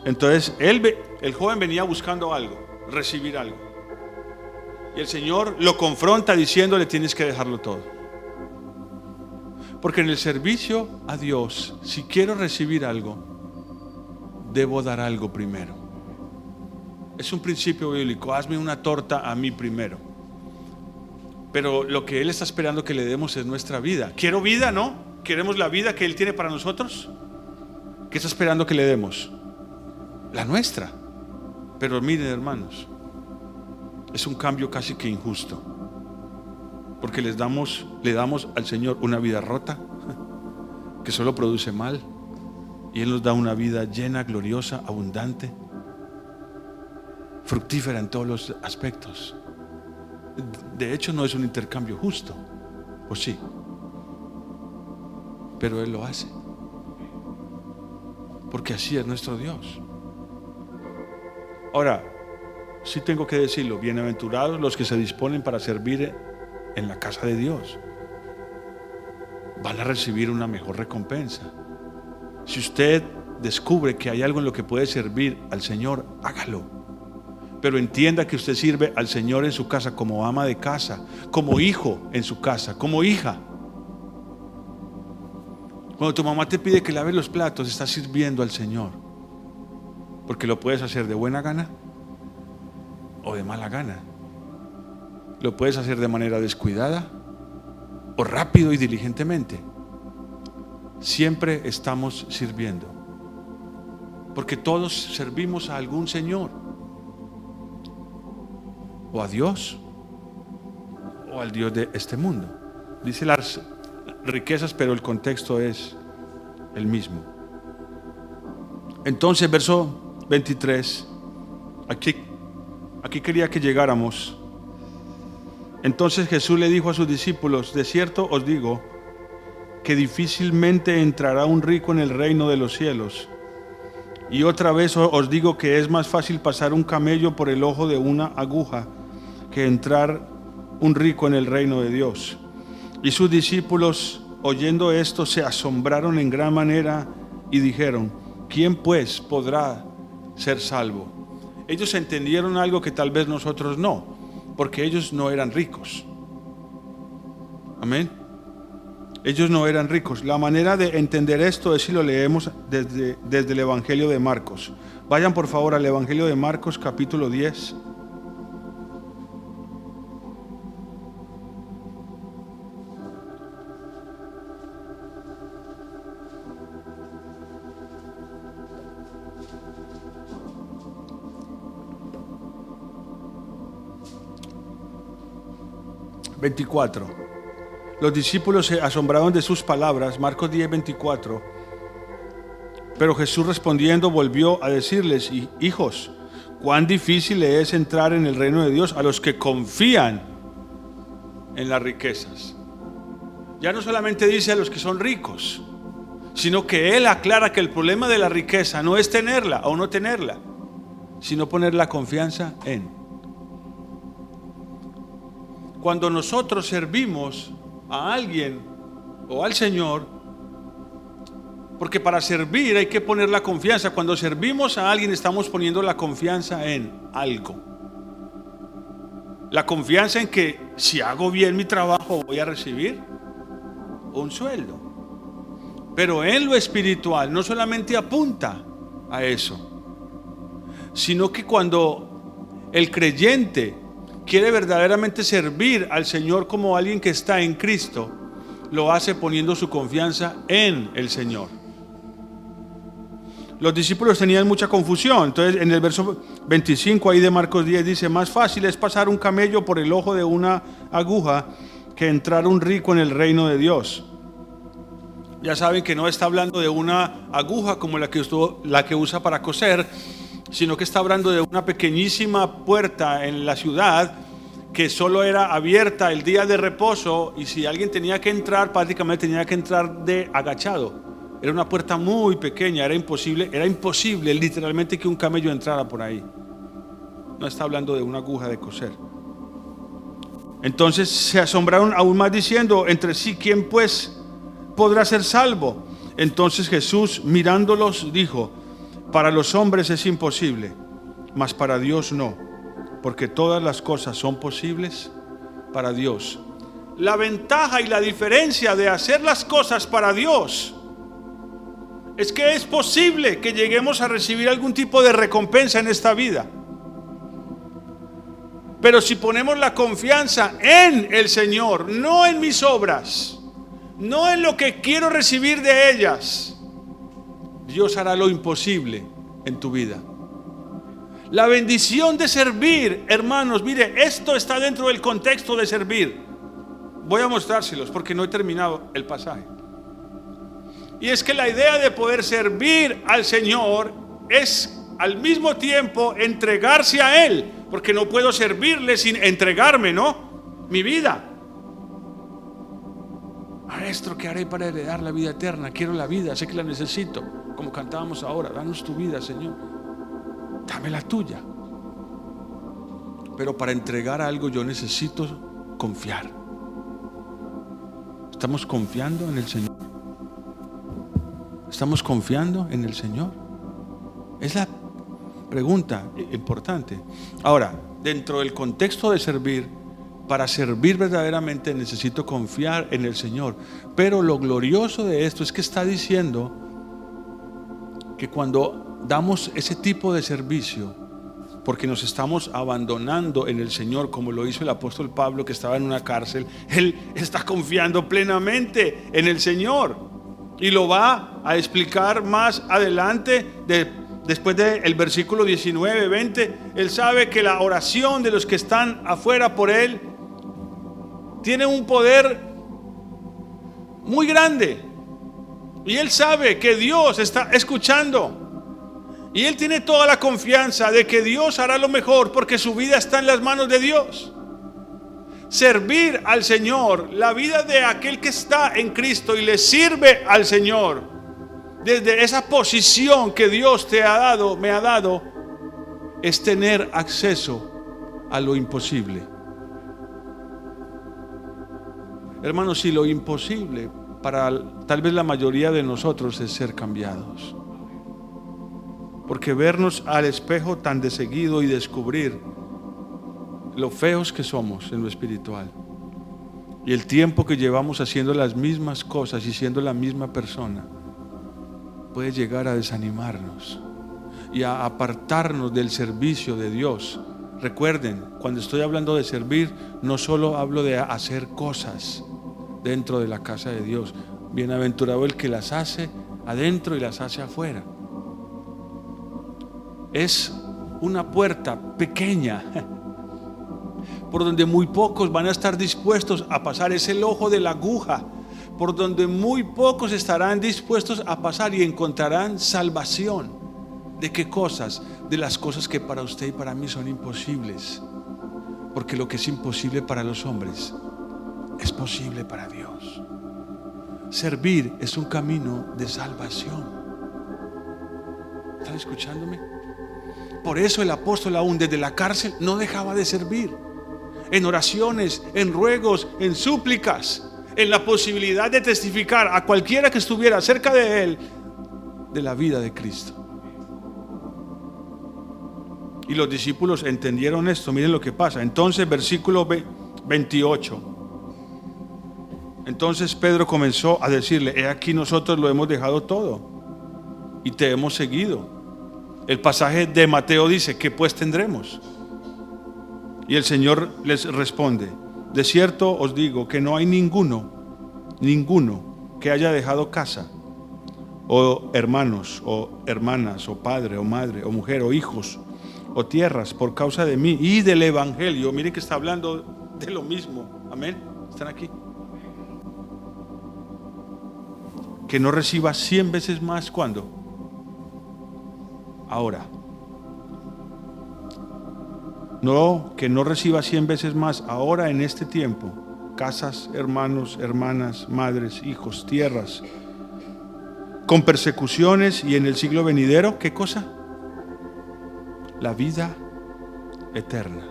Entonces el joven venía buscando algo, recibir algo. Y el Señor lo confronta diciéndole: tienes que dejarlo todo. Porque en el servicio a Dios, si quiero recibir algo, debo dar algo primero. Es un principio bíblico. Hazme una torta a mí primero. Pero lo que Él está esperando que le demos es nuestra vida. Quiero vida, ¿no? ¿Queremos la vida que Él tiene para nosotros? ¿Qué está esperando que le demos? La nuestra. Pero miren, hermanos, es un cambio casi que injusto. Porque le damos al Señor una vida rota, que solo produce mal. Y Él nos da una vida llena, gloriosa, abundante, fructífera en todos los aspectos. De hecho, no es un intercambio justo, ¿o sí? Pero Él lo hace, porque así es nuestro Dios. Ahora, sí tengo que decirlo: bienaventurados los que se disponen para servir en la casa de Dios. Van a recibir una mejor recompensa. Si usted descubre que hay algo en lo que puede servir al Señor, hágalo. Pero entienda que usted sirve al Señor en su casa como ama de casa, como hijo en su casa, como hija. Cuando tu mamá te pide que laves los platos, estás sirviendo al Señor, porque lo puedes hacer de buena gana o de mala gana. Lo puedes hacer de manera descuidada o rápido y diligentemente. Siempre estamos sirviendo, porque todos servimos a algún Señor, o a Dios o al Dios de este mundo. Dice las riquezas, pero el contexto es el mismo. Entonces, verso 23, aquí quería que llegáramos. Entonces Jesús le dijo a sus discípulos: de cierto os digo que difícilmente entrará un rico en el reino de los cielos. Y otra vez os digo que es más fácil pasar un camello por el ojo de una aguja que entrar un rico en el reino de Dios. Y sus discípulos oyendo esto, se asombraron en gran manera y dijeron: ¿quién pues podrá ser salvo? Ellos entendieron algo que tal vez nosotros no, porque ellos no eran ricos. Amén. Ellos no eran ricos. La manera de entender esto es si lo leemos desde el Evangelio de Marcos. Vayan por favor al Evangelio de Marcos, capítulo 10. Los discípulos se asombraron de sus palabras. Marcos 10:24. Pero Jesús respondiendo volvió a decirles: hijos, cuán difícil es entrar en el reino de Dios a los que confían en las riquezas. Ya no solamente dice a los que son ricos, sino que Él aclara que el problema de la riqueza no es tenerla o no tenerla, sino poner la confianza en. Cuando nosotros servimos a alguien o al Señor, porque para servir hay que poner la confianza. Cuando servimos a alguien estamos poniendo la confianza en algo. La confianza en que si hago bien mi trabajo voy a recibir un sueldo. Pero en lo espiritual no solamente apunta a eso, sino que cuando el creyente quiere verdaderamente servir al Señor como alguien que está en Cristo, lo hace poniendo su confianza en el Señor. Los discípulos tenían mucha confusión. Entonces en el verso 25 ahí de Marcos 10 dice: más fácil es pasar un camello por el ojo de una aguja que entrar un rico en el reino de Dios. Ya saben que no está hablando de una aguja como la que usa para coser, sino que está hablando de una pequeñísima puerta en la ciudad que solo era abierta el día de reposo, y si alguien tenía que entrar, prácticamente tenía que entrar de agachado. Era una puerta muy pequeña, era imposible literalmente que un camello entrara por ahí. No está hablando de una aguja de coser. Entonces se asombraron aún más diciendo entre sí: ¿quién pues podrá ser salvo? Entonces Jesús mirándolos dijo: para los hombres es imposible, mas para Dios no, porque todas las cosas son posibles para Dios. La ventaja y la diferencia de hacer las cosas para Dios es que es posible que lleguemos a recibir algún tipo de recompensa en esta vida. Pero si ponemos la confianza en el Señor, no en mis obras, no en lo que quiero recibir de ellas, Dios hará lo imposible en tu vida. La bendición de servir, hermanos, mire, esto está dentro del contexto de servir. Voy a mostrárselos porque no he terminado el pasaje. Y es que la idea de poder servir al Señor es al mismo tiempo entregarse a Él, porque no puedo servirle sin entregarme, ¿no? Mi vida. Maestro, ¿qué haré para heredar la vida eterna? Quiero la vida, sé que la necesito. Como cantábamos ahora: danos tu vida, Señor, dame la tuya. Pero para entregar algo yo necesito confiar. ¿Estamos confiando en el Señor? ¿Estamos confiando en el Señor? Es la pregunta importante. Ahora, dentro del contexto de servir, para servir verdaderamente necesito confiar en el Señor. Pero lo glorioso de esto es que está diciendo que cuando damos ese tipo de servicio, porque nos estamos abandonando en el Señor, como lo hizo el apóstol Pablo, que estaba en una cárcel, él está confiando plenamente en el Señor. Y lo va a explicar más adelante, después del versículo 19, 20. Él sabe que la oración de los que están afuera por él tiene un poder muy grande. Y él sabe que Dios está escuchando. Y él tiene toda la confianza de que Dios hará lo mejor, porque su vida está en las manos de Dios. Servir al Señor, la vida de aquel que está en Cristo y le sirve al Señor, desde esa posición que Dios te ha dado, me ha dado, es tener acceso a lo imposible. Hermanos, si lo imposible para tal vez la mayoría de nosotros es ser cambiados. Porque vernos al espejo tan de seguido y descubrir lo feos que somos en lo espiritual y el tiempo que llevamos haciendo las mismas cosas y siendo la misma persona puede llegar a desanimarnos y a apartarnos del servicio de Dios. Recuerden, cuando estoy hablando de servir, no solo hablo de hacer cosas dentro de la casa de Dios. Bienaventurado el que las hace adentro y las hace afuera. Es una puerta pequeña por donde muy pocos van a estar dispuestos a pasar. Es el ojo de la aguja por donde muy pocos estarán dispuestos a pasar y encontrarán salvación. ¿De qué cosas? De las cosas que para usted y para mí son imposibles, porque lo que es imposible para los hombres es posible para Dios. Servir es un camino de salvación. ¿Están escuchándome? Por eso el apóstol aún desde la cárcel no dejaba de servir, en oraciones, en ruegos, en súplicas, en la posibilidad de testificar a cualquiera que estuviera cerca de él de la vida de Cristo. Y los discípulos entendieron esto. Miren lo que pasa. Entonces, versículo 28. Entonces Pedro comenzó a decirle: he aquí, nosotros lo hemos dejado todo y te hemos seguido. El pasaje de Mateo dice: ¿qué pues tendremos? Y el Señor les responde: de cierto os digo que no hay ninguno que haya dejado casa, o hermanos, o hermanas, o padre, o madre, o mujer, o hijos, o tierras, por causa de mí y del evangelio. Miren que está hablando de lo mismo. Amén. ¿Están aquí? Que no reciba 100 veces más. ¿Cuándo? Ahora. No, que no reciba 100 veces más ahora en este tiempo. Casas, hermanos, hermanas, madres, hijos, tierras, con persecuciones, y en el siglo venidero, ¿qué cosa? La vida eterna.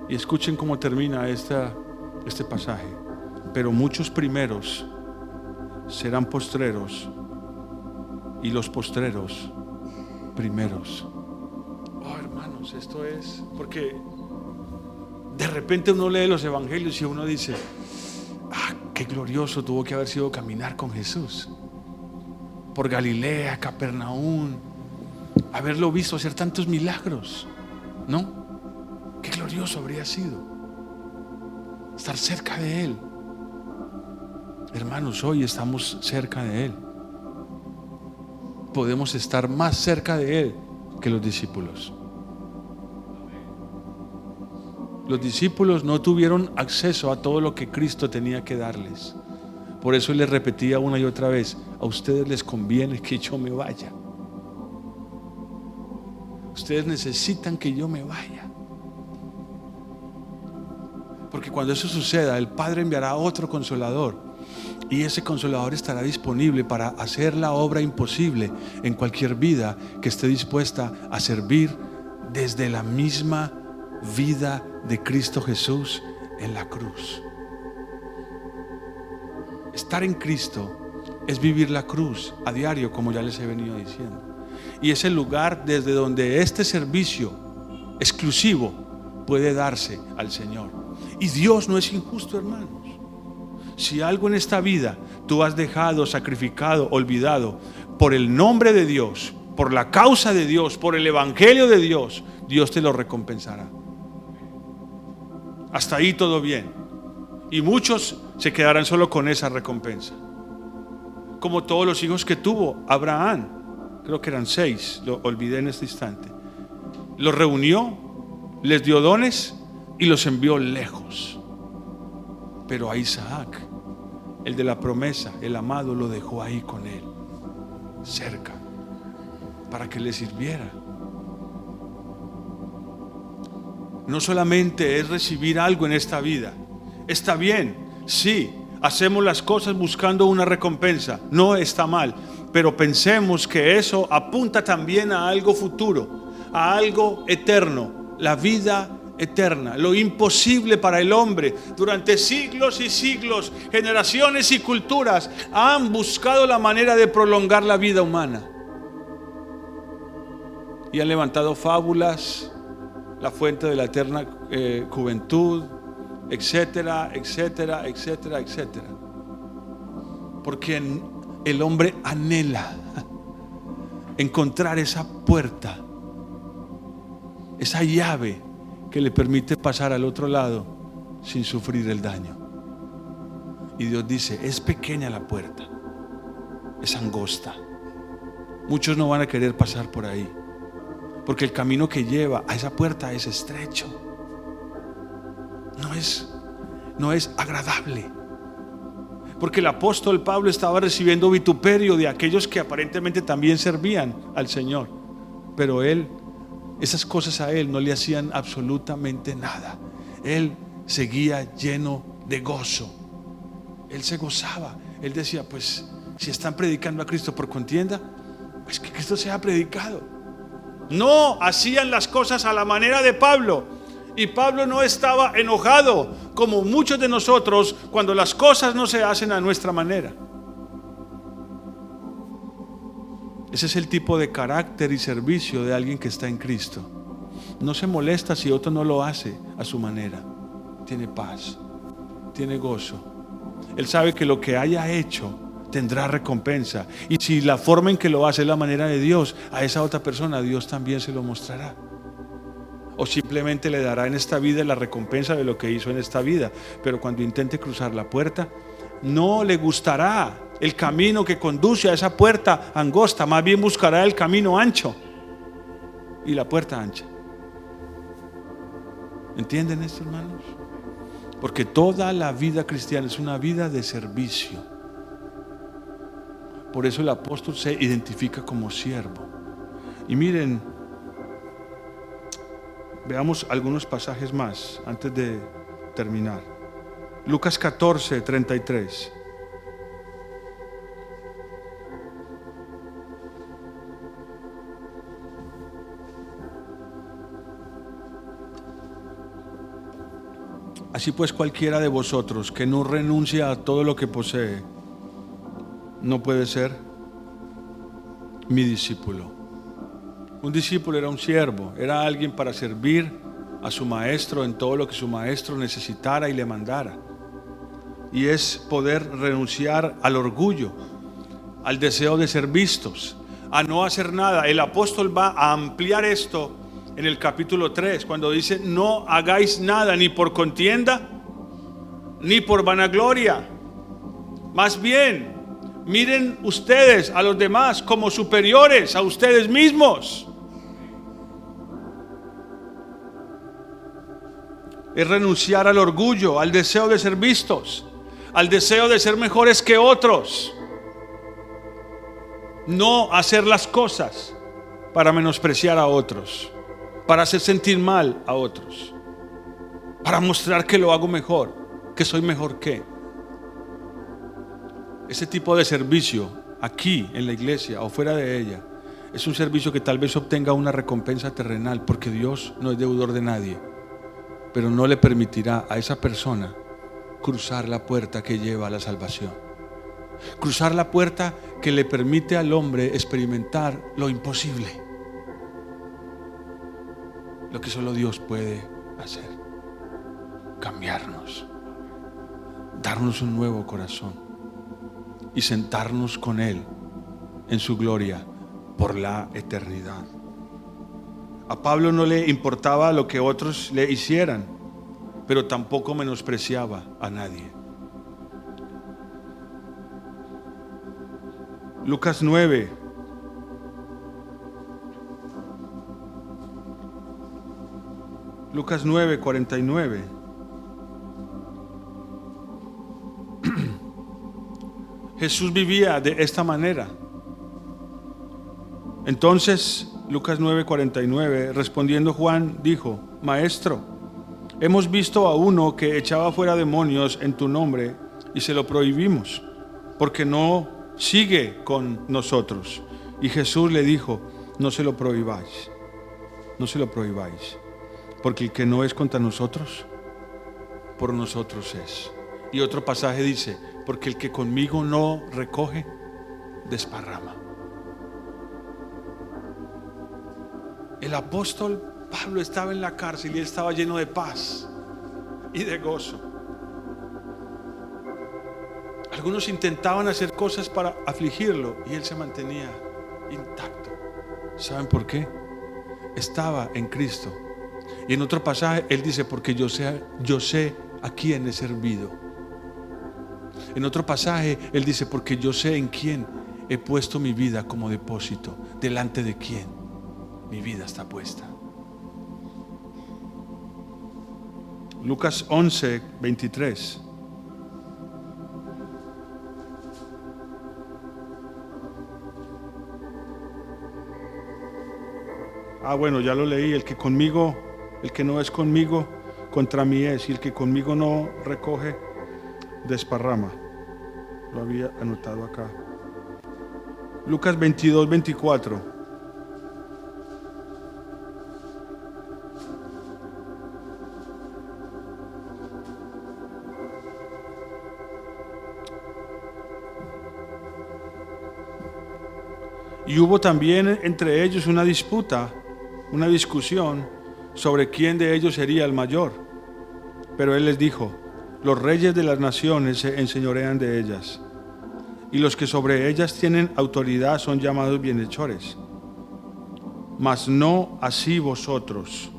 Y escuchen cómo termina este pasaje. Pero muchos primeros serán postreros, y los postreros primeros. Oh, hermanos, esto es porque de repente uno lee los evangelios y uno dice: qué glorioso tuvo que haber sido caminar con Jesús por Galilea, Capernaum, haberlo visto hacer tantos milagros, ¿no? Qué glorioso habría sido estar cerca de Él. Hermanos, hoy estamos cerca de Él. Podemos estar más cerca de Él que los discípulos. Los discípulos no tuvieron acceso a todo lo que Cristo tenía que darles. Por eso les repetía una y otra vez: a ustedes les conviene que yo me vaya. Ustedes necesitan que yo me vaya. Porque cuando eso suceda, el Padre enviará otro Consolador, y ese Consolador estará disponible para hacer la obra imposible en cualquier vida que esté dispuesta a servir desde la misma vida de Cristo Jesús en la cruz. Estar en Cristo es vivir la cruz a diario, como ya les he venido diciendo. Y es el lugar desde donde este servicio exclusivo puede darse al Señor. Y Dios no es injusto, hermanos. Si algo en esta vida tú has dejado, sacrificado, olvidado por el nombre de Dios, por la causa de Dios, por el evangelio de Dios, Dios te lo recompensará. Hasta ahí todo bien. Y muchos se quedarán solo con esa recompensa, como todos los hijos que tuvo Abraham. Creo que eran 6, lo olvidé en este instante. Los reunió, les dio dones y los envió lejos. Pero a Isaac, el de la promesa, el amado, lo dejó ahí con él, cerca, para que le sirviera. No solamente es recibir algo en esta vida. Está bien, sí, hacemos las cosas buscando una recompensa, no está mal, pero pensemos que eso apunta también a algo futuro, a algo eterno, la vida eterna, lo imposible para el hombre. Durante siglos y siglos, generaciones y culturas han buscado la manera de prolongar la vida humana y han levantado fábulas, la fuente de la eterna juventud, etcétera, etcétera, etcétera, etcétera. Porque el hombre anhela encontrar esa puerta, esa llave que le permite pasar al otro lado sin sufrir el daño. Y Dios dice: es pequeña la puerta, es angosta. Muchos no van a querer pasar por ahí, porque el camino que lleva a esa puerta es estrecho. No es agradable. Porque el apóstol Pablo estaba recibiendo vituperio de aquellos que aparentemente también servían al Señor, pero esas cosas a él no le hacían absolutamente nada. Él seguía lleno de gozo. Él se gozaba. Él decía: pues si están predicando a Cristo por contienda, pues que Cristo sea predicado. No hacían las cosas a la manera de Pablo. Y Pablo no estaba enojado como muchos de nosotros cuando las cosas no se hacen a nuestra manera. Ese es el tipo de carácter y servicio de alguien que está en Cristo. No se molesta si otro no lo hace a su manera. Tiene paz, tiene gozo. Él sabe que lo que haya hecho tendrá recompensa. Y si la forma en que lo hace es la manera de Dios, a esa otra persona Dios también se lo mostrará. O simplemente le dará en esta vida la recompensa de lo que hizo en esta vida. Pero cuando intente cruzar la puerta, no le gustará el camino que conduce a esa puerta angosta. Más bien buscará el camino ancho y la puerta ancha. ¿Entienden esto, hermanos? Porque toda la vida cristiana es una vida de servicio. Por eso el apóstol se identifica como siervo. Y miren, veamos algunos pasajes más antes de terminar. Lucas 14, 33. Así pues, cualquiera de vosotros que no renuncia a todo lo que posee, no puede ser mi discípulo. Un discípulo era un siervo, era alguien para servir a su maestro en todo lo que su maestro necesitara y le mandara. Y es poder renunciar al orgullo, al deseo de ser vistos, a no hacer nada. El apóstol va a ampliar esto en el capítulo 3, cuando dice: no hagáis nada ni por contienda ni por vanagloria. Más bien, miren ustedes a los demás como superiores a ustedes mismos. Es renunciar al orgullo, al deseo de ser vistos, al deseo de ser mejores que otros. No hacer las cosas para menospreciar a otros, para hacer sentir mal a otros, para mostrar que lo hago mejor, que soy mejor que. Ese tipo de servicio aquí en la iglesia o fuera de ella es un servicio que tal vez obtenga una recompensa terrenal, porque Dios no es deudor de nadie, pero no le permitirá a esa persona cruzar la puerta que lleva a la salvación, cruzar la puerta que le permite al hombre experimentar lo imposible, lo que solo Dios puede hacer: cambiarnos, darnos un nuevo corazón y sentarnos con Él en su gloria por la eternidad. A Pablo no le importaba lo que otros le hicieran, pero tampoco menospreciaba a nadie. Lucas 9. Lucas 9, 49. Jesús vivía de esta manera. Entonces, Lucas 9, 49, respondiendo Juan, dijo: Maestro, hemos visto a uno que echaba fuera demonios en tu nombre y se lo prohibimos, porque no sigue con nosotros. Y Jesús le dijo: no se lo prohibáis, no se lo prohibáis, porque el que no es contra nosotros, por nosotros es. Y otro pasaje dice, porque el que conmigo no recoge, desparrama. El apóstol Pablo estaba en la cárcel y él estaba lleno de paz y de gozo. Algunos intentaban hacer cosas para afligirlo y él se mantenía intacto. ¿Saben por qué? Estaba en Cristo. Y en otro pasaje él dice, porque yo sé a quién he servido. En otro pasaje él dice, porque yo sé en quién he puesto mi vida como depósito, delante de quién mi vida está puesta. Lucas 11, 23. Bueno, ya lo leí. El que no es conmigo, contra mí es. Y el que conmigo no recoge, desparrama. Lo había anotado acá. Lucas 22, 24. Y hubo también entre ellos una disputa, una discusión sobre quién de ellos sería el mayor. Pero él les dijo, los reyes de las naciones se enseñorean de ellas, y los que sobre ellas tienen autoridad son llamados bienhechores. Mas no así vosotros,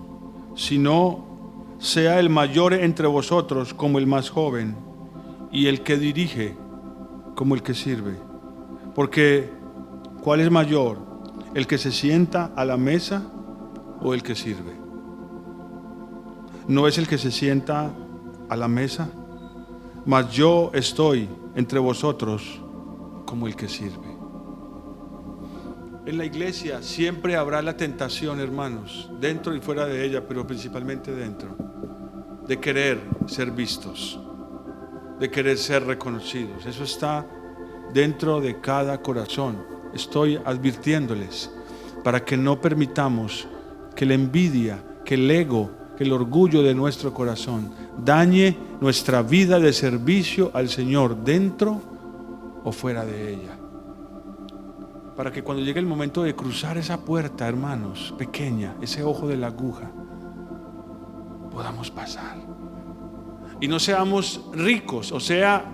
sino sea el mayor entre vosotros como el más joven, y el que dirige como el que sirve. Porque ¿cuál es mayor? ¿El que se sienta a la mesa o el que sirve? ¿No es el que se sienta a la mesa? Mas yo estoy entre vosotros como el que sirve. En la iglesia siempre habrá la tentación, hermanos, dentro y fuera de ella, pero principalmente dentro, de querer ser vistos, de querer ser reconocidos. Eso está dentro de cada corazón. Estoy advirtiéndoles para que no permitamos que la envidia, que el ego, que el orgullo de nuestro corazón dañe nuestra vida de servicio al Señor dentro o fuera de ella. Para que cuando llegue el momento de cruzar esa puerta, hermanos, pequeña, ese ojo de la aguja, podamos pasar. Y no seamos ricos, o sea,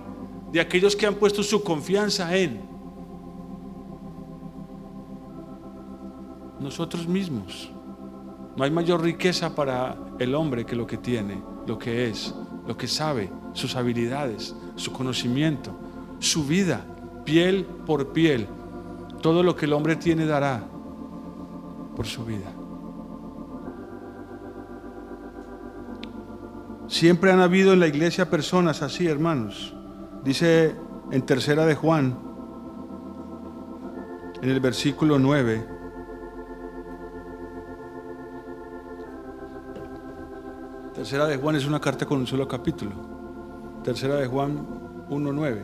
de aquellos que han puesto su confianza en nosotros mismos. No hay mayor riqueza para el hombre que lo que tiene, lo que es, lo que sabe, sus habilidades, su conocimiento, su vida, piel por piel. Todo lo que el hombre tiene dará por su vida. Siempre han habido en la iglesia personas así, hermanos. Dice en Tercera de Juan, en el versículo 9, Tercera de Juan es una carta con un solo capítulo. Tercera de Juan 1:9.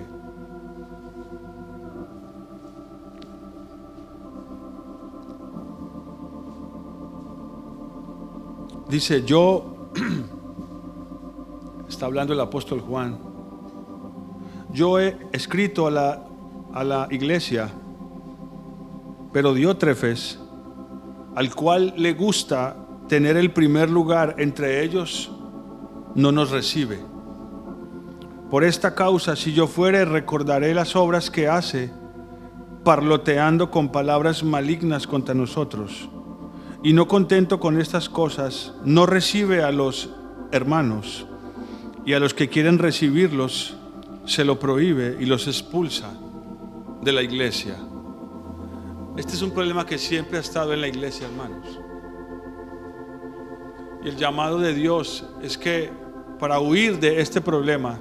Dice, está hablando el apóstol Juan, yo he escrito a la iglesia, pero Diótrefes, al cual le gusta tener el primer lugar entre ellos, no nos recibe. Por esta causa, si yo fuere, recordaré las obras que hace, parloteando con palabras malignas contra nosotros. Y no contento con estas cosas, no recibe a los hermanos, y a los que quieren recibirlos, se lo prohíbe y los expulsa de la iglesia. Este es un problema que siempre ha estado en la iglesia, hermanos. Y el llamado de Dios es que para huir de este problema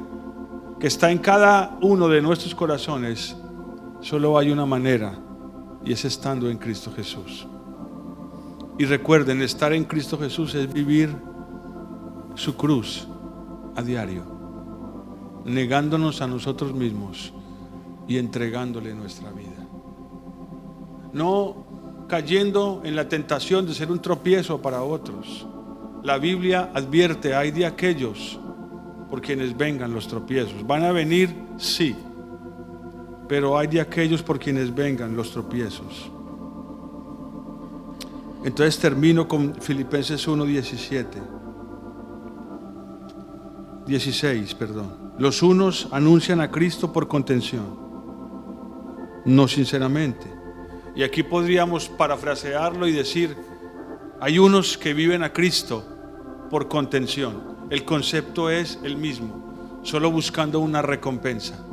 que está en cada uno de nuestros corazones, solo hay una manera, y es estando en Cristo Jesús. Y recuerden, estar en Cristo Jesús es vivir su cruz a diario, negándonos a nosotros mismos y entregándole nuestra vida. No cayendo en la tentación de ser un tropiezo para otros, La Biblia advierte, hay de aquellos por quienes vengan los tropiezos. ¿Van a venir? Sí. Pero hay de aquellos por quienes vengan los tropiezos. Entonces termino con Filipenses 16. Los unos anuncian a Cristo por contención, no sinceramente. Y aquí podríamos parafrasearlo y decir, hay unos que viven a Cristo por contención. El concepto es el mismo, solo buscando una recompensa.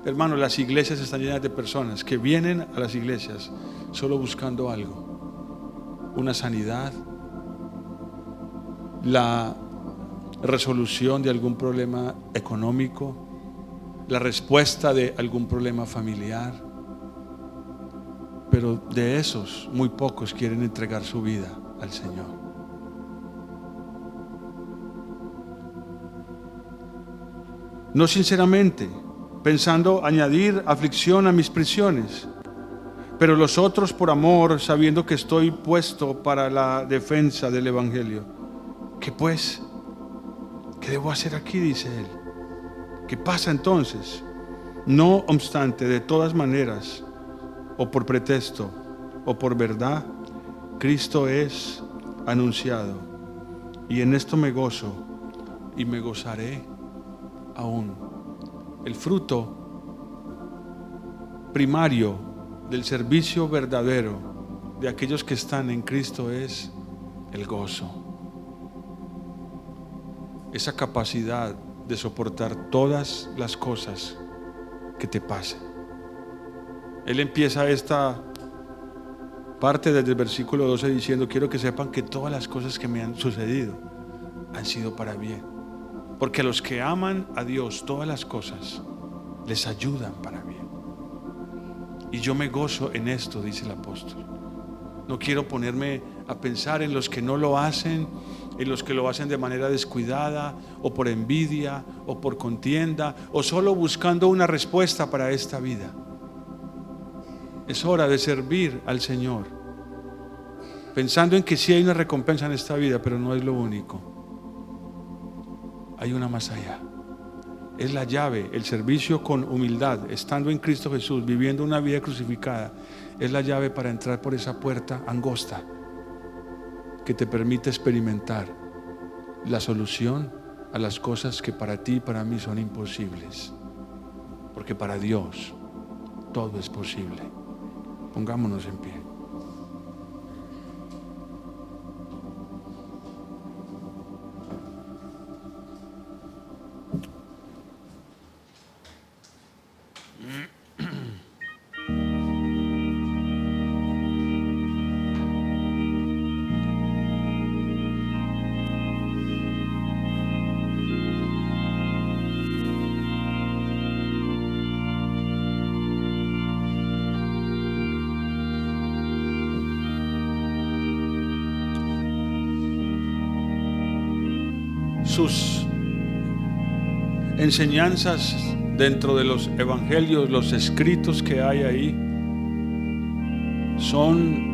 Hermano, las iglesias están llenas de personas que vienen a las iglesias solo buscando algo, una sanidad, la resolución de algún problema económico, la respuesta de algún problema familiar. Pero de esos, muy pocos quieren entregar su vida al Señor. No sinceramente, pensando añadir aflicción a mis prisiones, pero los otros por amor, sabiendo que estoy puesto para la defensa del Evangelio. ¿Qué pues? ¿Qué debo hacer aquí?, dice él. ¿Qué pasa entonces? No obstante, de todas maneras, o por pretexto, o por verdad, Cristo es anunciado. Y en esto me gozo, y me gozaré aún. El fruto primario del servicio verdadero de aquellos que están en Cristo es el gozo. Esa capacidad de soportar todas las cosas que te pasen. Él empieza esta parte desde el versículo 12 diciendo: quiero que sepan que todas las cosas que me han sucedido han sido para bien, porque a los que aman a Dios todas las cosas les ayudan para bien. Y yo me gozo en esto, dice el apóstol. No quiero ponerme a pensar en los que no lo hacen, en los que lo hacen de manera descuidada, o por envidia, o por contienda, o solo buscando una respuesta para esta vida. Es hora de servir al Señor, pensando en que sí hay una recompensa en esta vida, pero no es lo único. Hay una más allá. Es la llave, el servicio con humildad, estando en Cristo Jesús, viviendo una vida crucificada, es la llave para entrar por esa puerta angosta que te permite experimentar la solución a las cosas que para ti y para mí son imposibles, porque para Dios todo es posible. Pongámonos en pie. Sus enseñanzas dentro de los evangelios, los escritos que hay ahí, son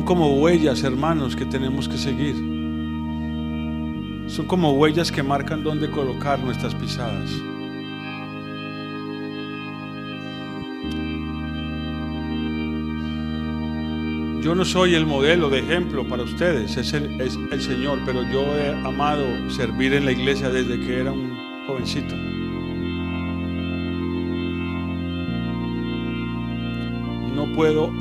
como huellas, hermanos, que tenemos que seguir. Son como huellas que marcan dónde colocar nuestras pisadas. Yo no soy el modelo de ejemplo para ustedes, es el Señor, pero yo he amado servir en la iglesia desde que era un jovencito. No puedo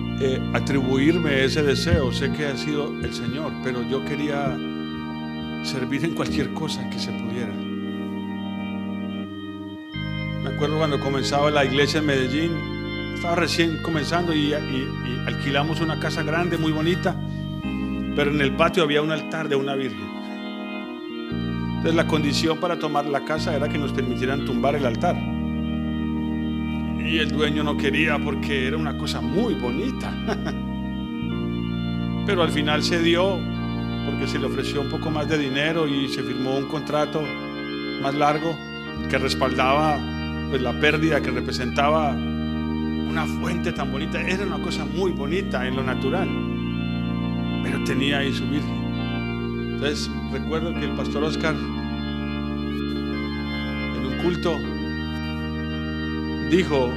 atribuirme ese deseo, sé que ha sido el Señor, pero yo quería servir en cualquier cosa que se pudiera. Me acuerdo cuando comenzaba la iglesia en Medellín. Estaba recién comenzando y alquilamos una casa grande, muy bonita, pero en el patio había un altar de una virgen. Entonces la condición para tomar la casa era que nos permitieran tumbar el altar. Y el dueño no quería porque era una cosa muy bonita. Pero al final se dio porque se le ofreció un poco más de dinero y se firmó un contrato más largo que respaldaba pues la pérdida que representaba una fuente tan bonita. Era una cosa muy bonita en lo natural, pero tenía ahí su virgen. Entonces recuerdo que el pastor Oscar en un culto dijo,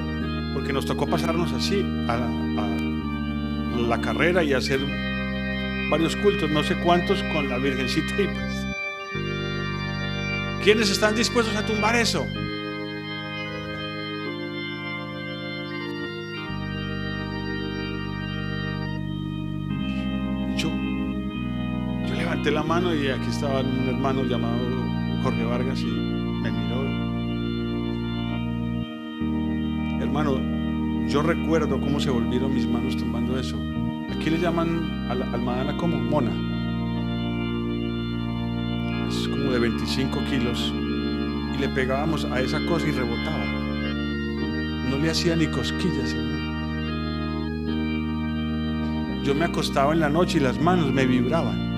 porque nos tocó pasarnos así a la carrera y hacer varios cultos, no sé cuántos, con la virgencita, y pues, ¿quiénes están dispuestos a tumbar eso? Yo levanté la mano y aquí estaba un hermano llamado Jorge Vargas y me miró. Hermano, yo recuerdo cómo se volvieron mis manos tumbando eso. Aquí le llaman a la almadana como mona. Es como de 25 kilos. Y le pegábamos a esa cosa y rebotaba. No le hacía ni cosquillas, hermano. Yo me acostaba en la noche y las manos me vibraban.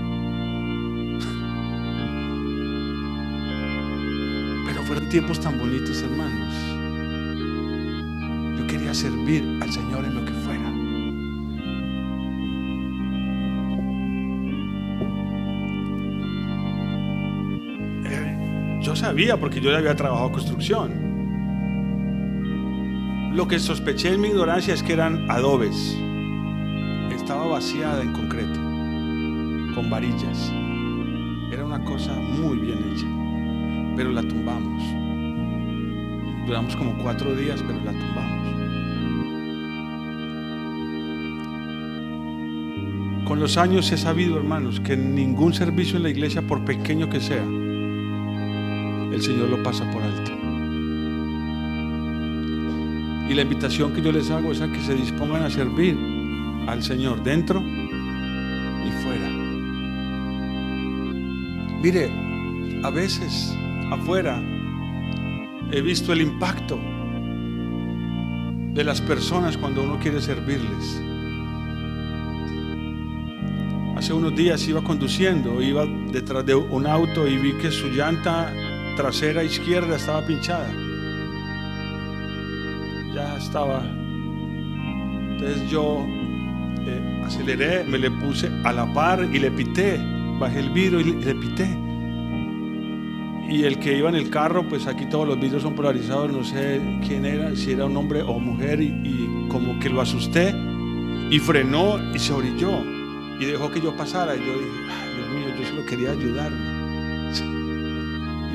Pero fueron tiempos tan bonitos, hermanos. Yo quería servir al Señor en lo que fuera. Yo sabía, porque yo ya había trabajado construcción. Lo que sospeché en mi ignorancia es que eran adobes. Estaba vaciada en concreto, con varillas. Era una cosa muy bien hecha, pero la tumbamos. Duramos como 4 días, pero la tumbamos. Con los años he sabido, hermanos, que ningún servicio en la iglesia, por pequeño que sea, el Señor lo pasa por alto. Y la invitación que yo les hago es a que se dispongan a servir al Señor dentro y fuera. Mire, a veces afuera he visto el impacto de las personas cuando uno quiere servirles. Hace unos días iba conduciendo, iba detrás de un auto y vi que su llanta trasera izquierda estaba pinchada. Ya estaba. Entonces yo aceleré, me le puse a la par y le pité, bajé el vidrio y le pité. Y el que iba en el carro, pues aquí todos los vidrios son polarizados, no sé quién era, si era un hombre o mujer, y como que lo asusté y frenó y se orilló y dejó que yo pasara. Y yo dije, ay, Dios mío, yo solo quería ayudarle.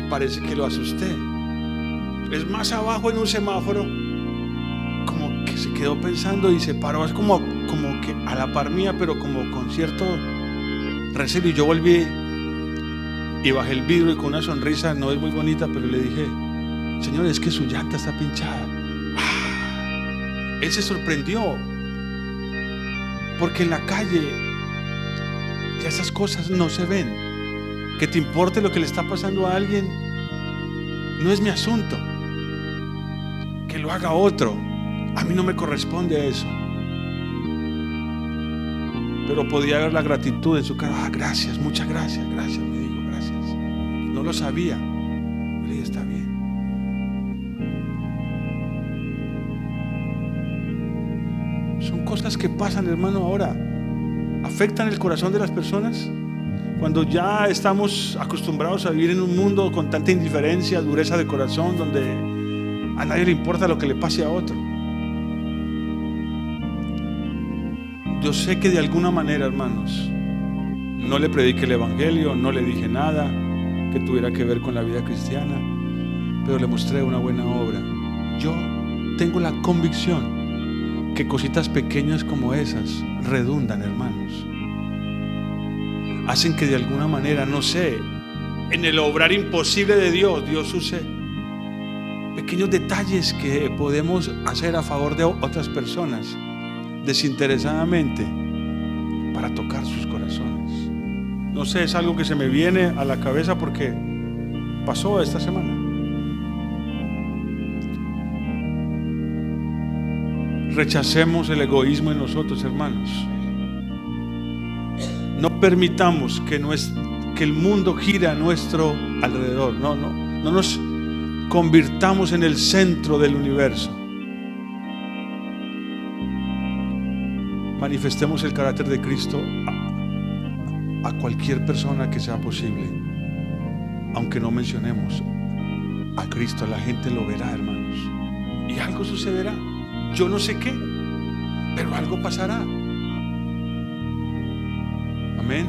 Parece que lo asusté. Es más abajo en un semáforo, como que se quedó pensando y se paró. Es como que a la par mía, pero como con cierto recelo. Y yo volví y bajé el vidrio y con una sonrisa, no es muy bonita, pero le dije, Señor, es que su llanta está pinchada. Él se sorprendió, porque en la calle ya esas cosas no se ven. Que te importe lo que le está pasando a alguien no es mi asunto. Que lo haga otro, a mí no me corresponde eso. Pero podía ver la gratitud en su cara. Gracias, muchas gracias, gracias, me dijo, gracias. No lo sabía. Le dije, está bien. Son cosas que pasan, hermano, ahora. ¿Afectan el corazón de las personas? Cuando ya estamos acostumbrados a vivir en un mundo con tanta indiferencia, dureza de corazón, donde a nadie le importa lo que le pase a otro. Yo sé que de alguna manera, hermanos, no le prediqué el evangelio, no le dije nada que tuviera que ver con la vida cristiana, pero le mostré una buena obra. Yo tengo la convicción que cositas pequeñas como esas redundan, hermanos. Hacen que de alguna manera, no sé, en el obrar imposible de Dios, Dios use pequeños detalles que podemos hacer a favor de otras personas, desinteresadamente, para tocar sus corazones. No sé, es algo que se me viene a la cabeza porque pasó esta semana. Rechacemos el egoísmo en nosotros, hermanos. No permitamos que el mundo gire a nuestro alrededor. No nos convirtamos en el centro del universo. Manifestemos el carácter de Cristo a cualquier persona que sea posible. Aunque no mencionemos a Cristo, la gente lo verá, hermanos. Y algo sucederá. Yo no sé qué, pero algo pasará. Amén.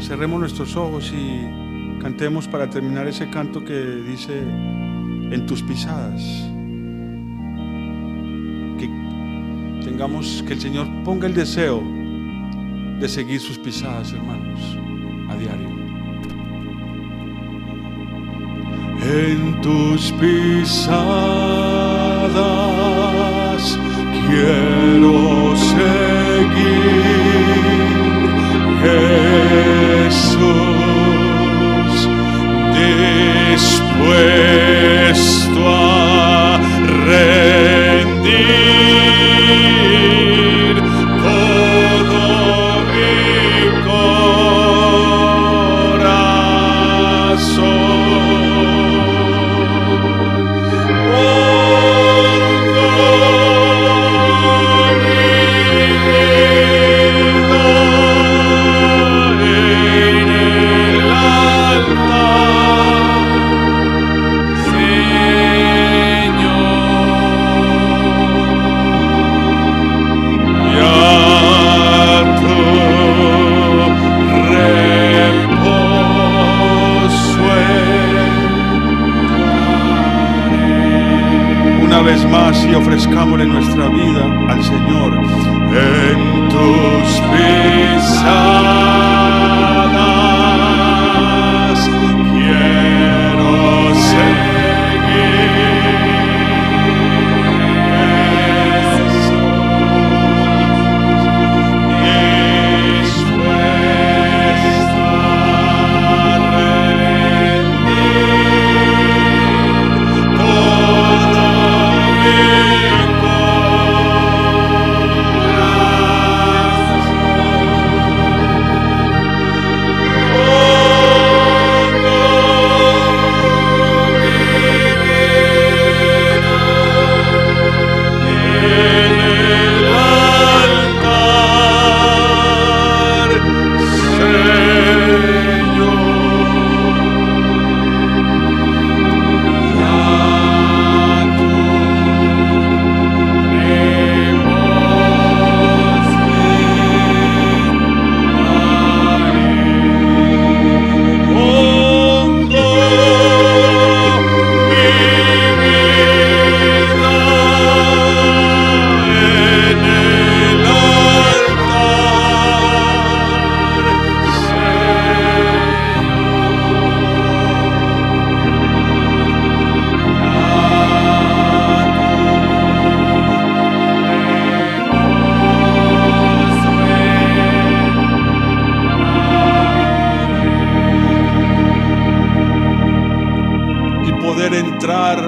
Cerremos nuestros ojos y cantemos para terminar ese canto que dice: en tus pisadas. Que tengamos, que el Señor ponga el deseo de seguir sus pisadas, hermanos, a diario. En tus pisadas quiero seguir, Jesús, dispuesto a rendir todo mi corazón. Vez más y ofrezcámosle nuestra vida al Señor. En tus pisadas quiero seguir, dispuesto a rendir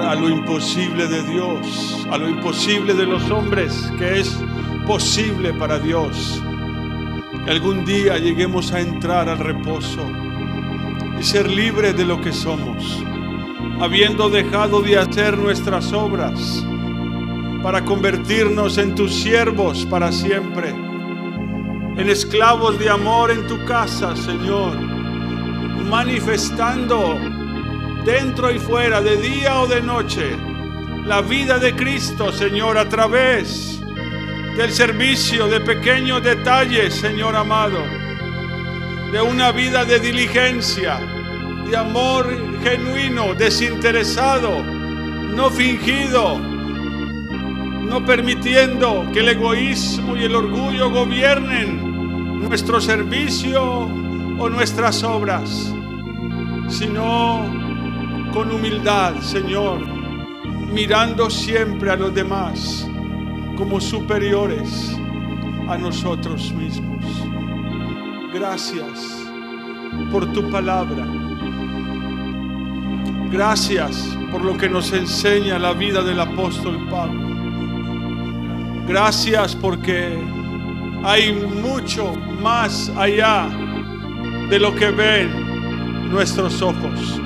todo imposible de Dios, a lo imposible de los hombres, que es posible para Dios. Que algún día lleguemos a entrar al reposo y ser libres de lo que somos, habiendo dejado de hacer nuestras obras, para convertirnos en tus siervos para siempre, en esclavos de amor en tu casa, Señor, manifestando dentro y fuera, de día o de noche, la vida de Cristo, Señor, a través del servicio, de pequeños detalles, Señor amado, de una vida de diligencia, de amor genuino, desinteresado, no fingido, no permitiendo que el egoísmo y el orgullo gobiernen nuestro servicio o nuestras obras, sino con humildad, Señor, mirando siempre a los demás como superiores a nosotros mismos. Gracias por tu palabra. Gracias por lo que nos enseña la vida del apóstol Pablo. Gracias porque hay mucho más allá de lo que ven nuestros ojos.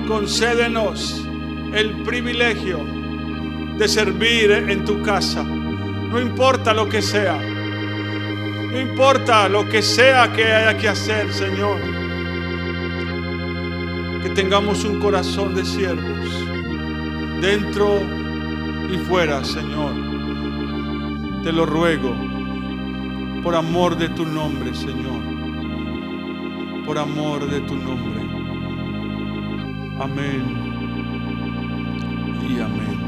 Concédenos el privilegio de servir en tu casa, no importa lo que sea, No importa lo que sea que haya que hacer, Señor. Que tengamos un corazón de siervos, dentro y fuera, Señor. Te lo ruego, por amor de tu nombre, Señor. Por amor de tu nombre. Amén y amén.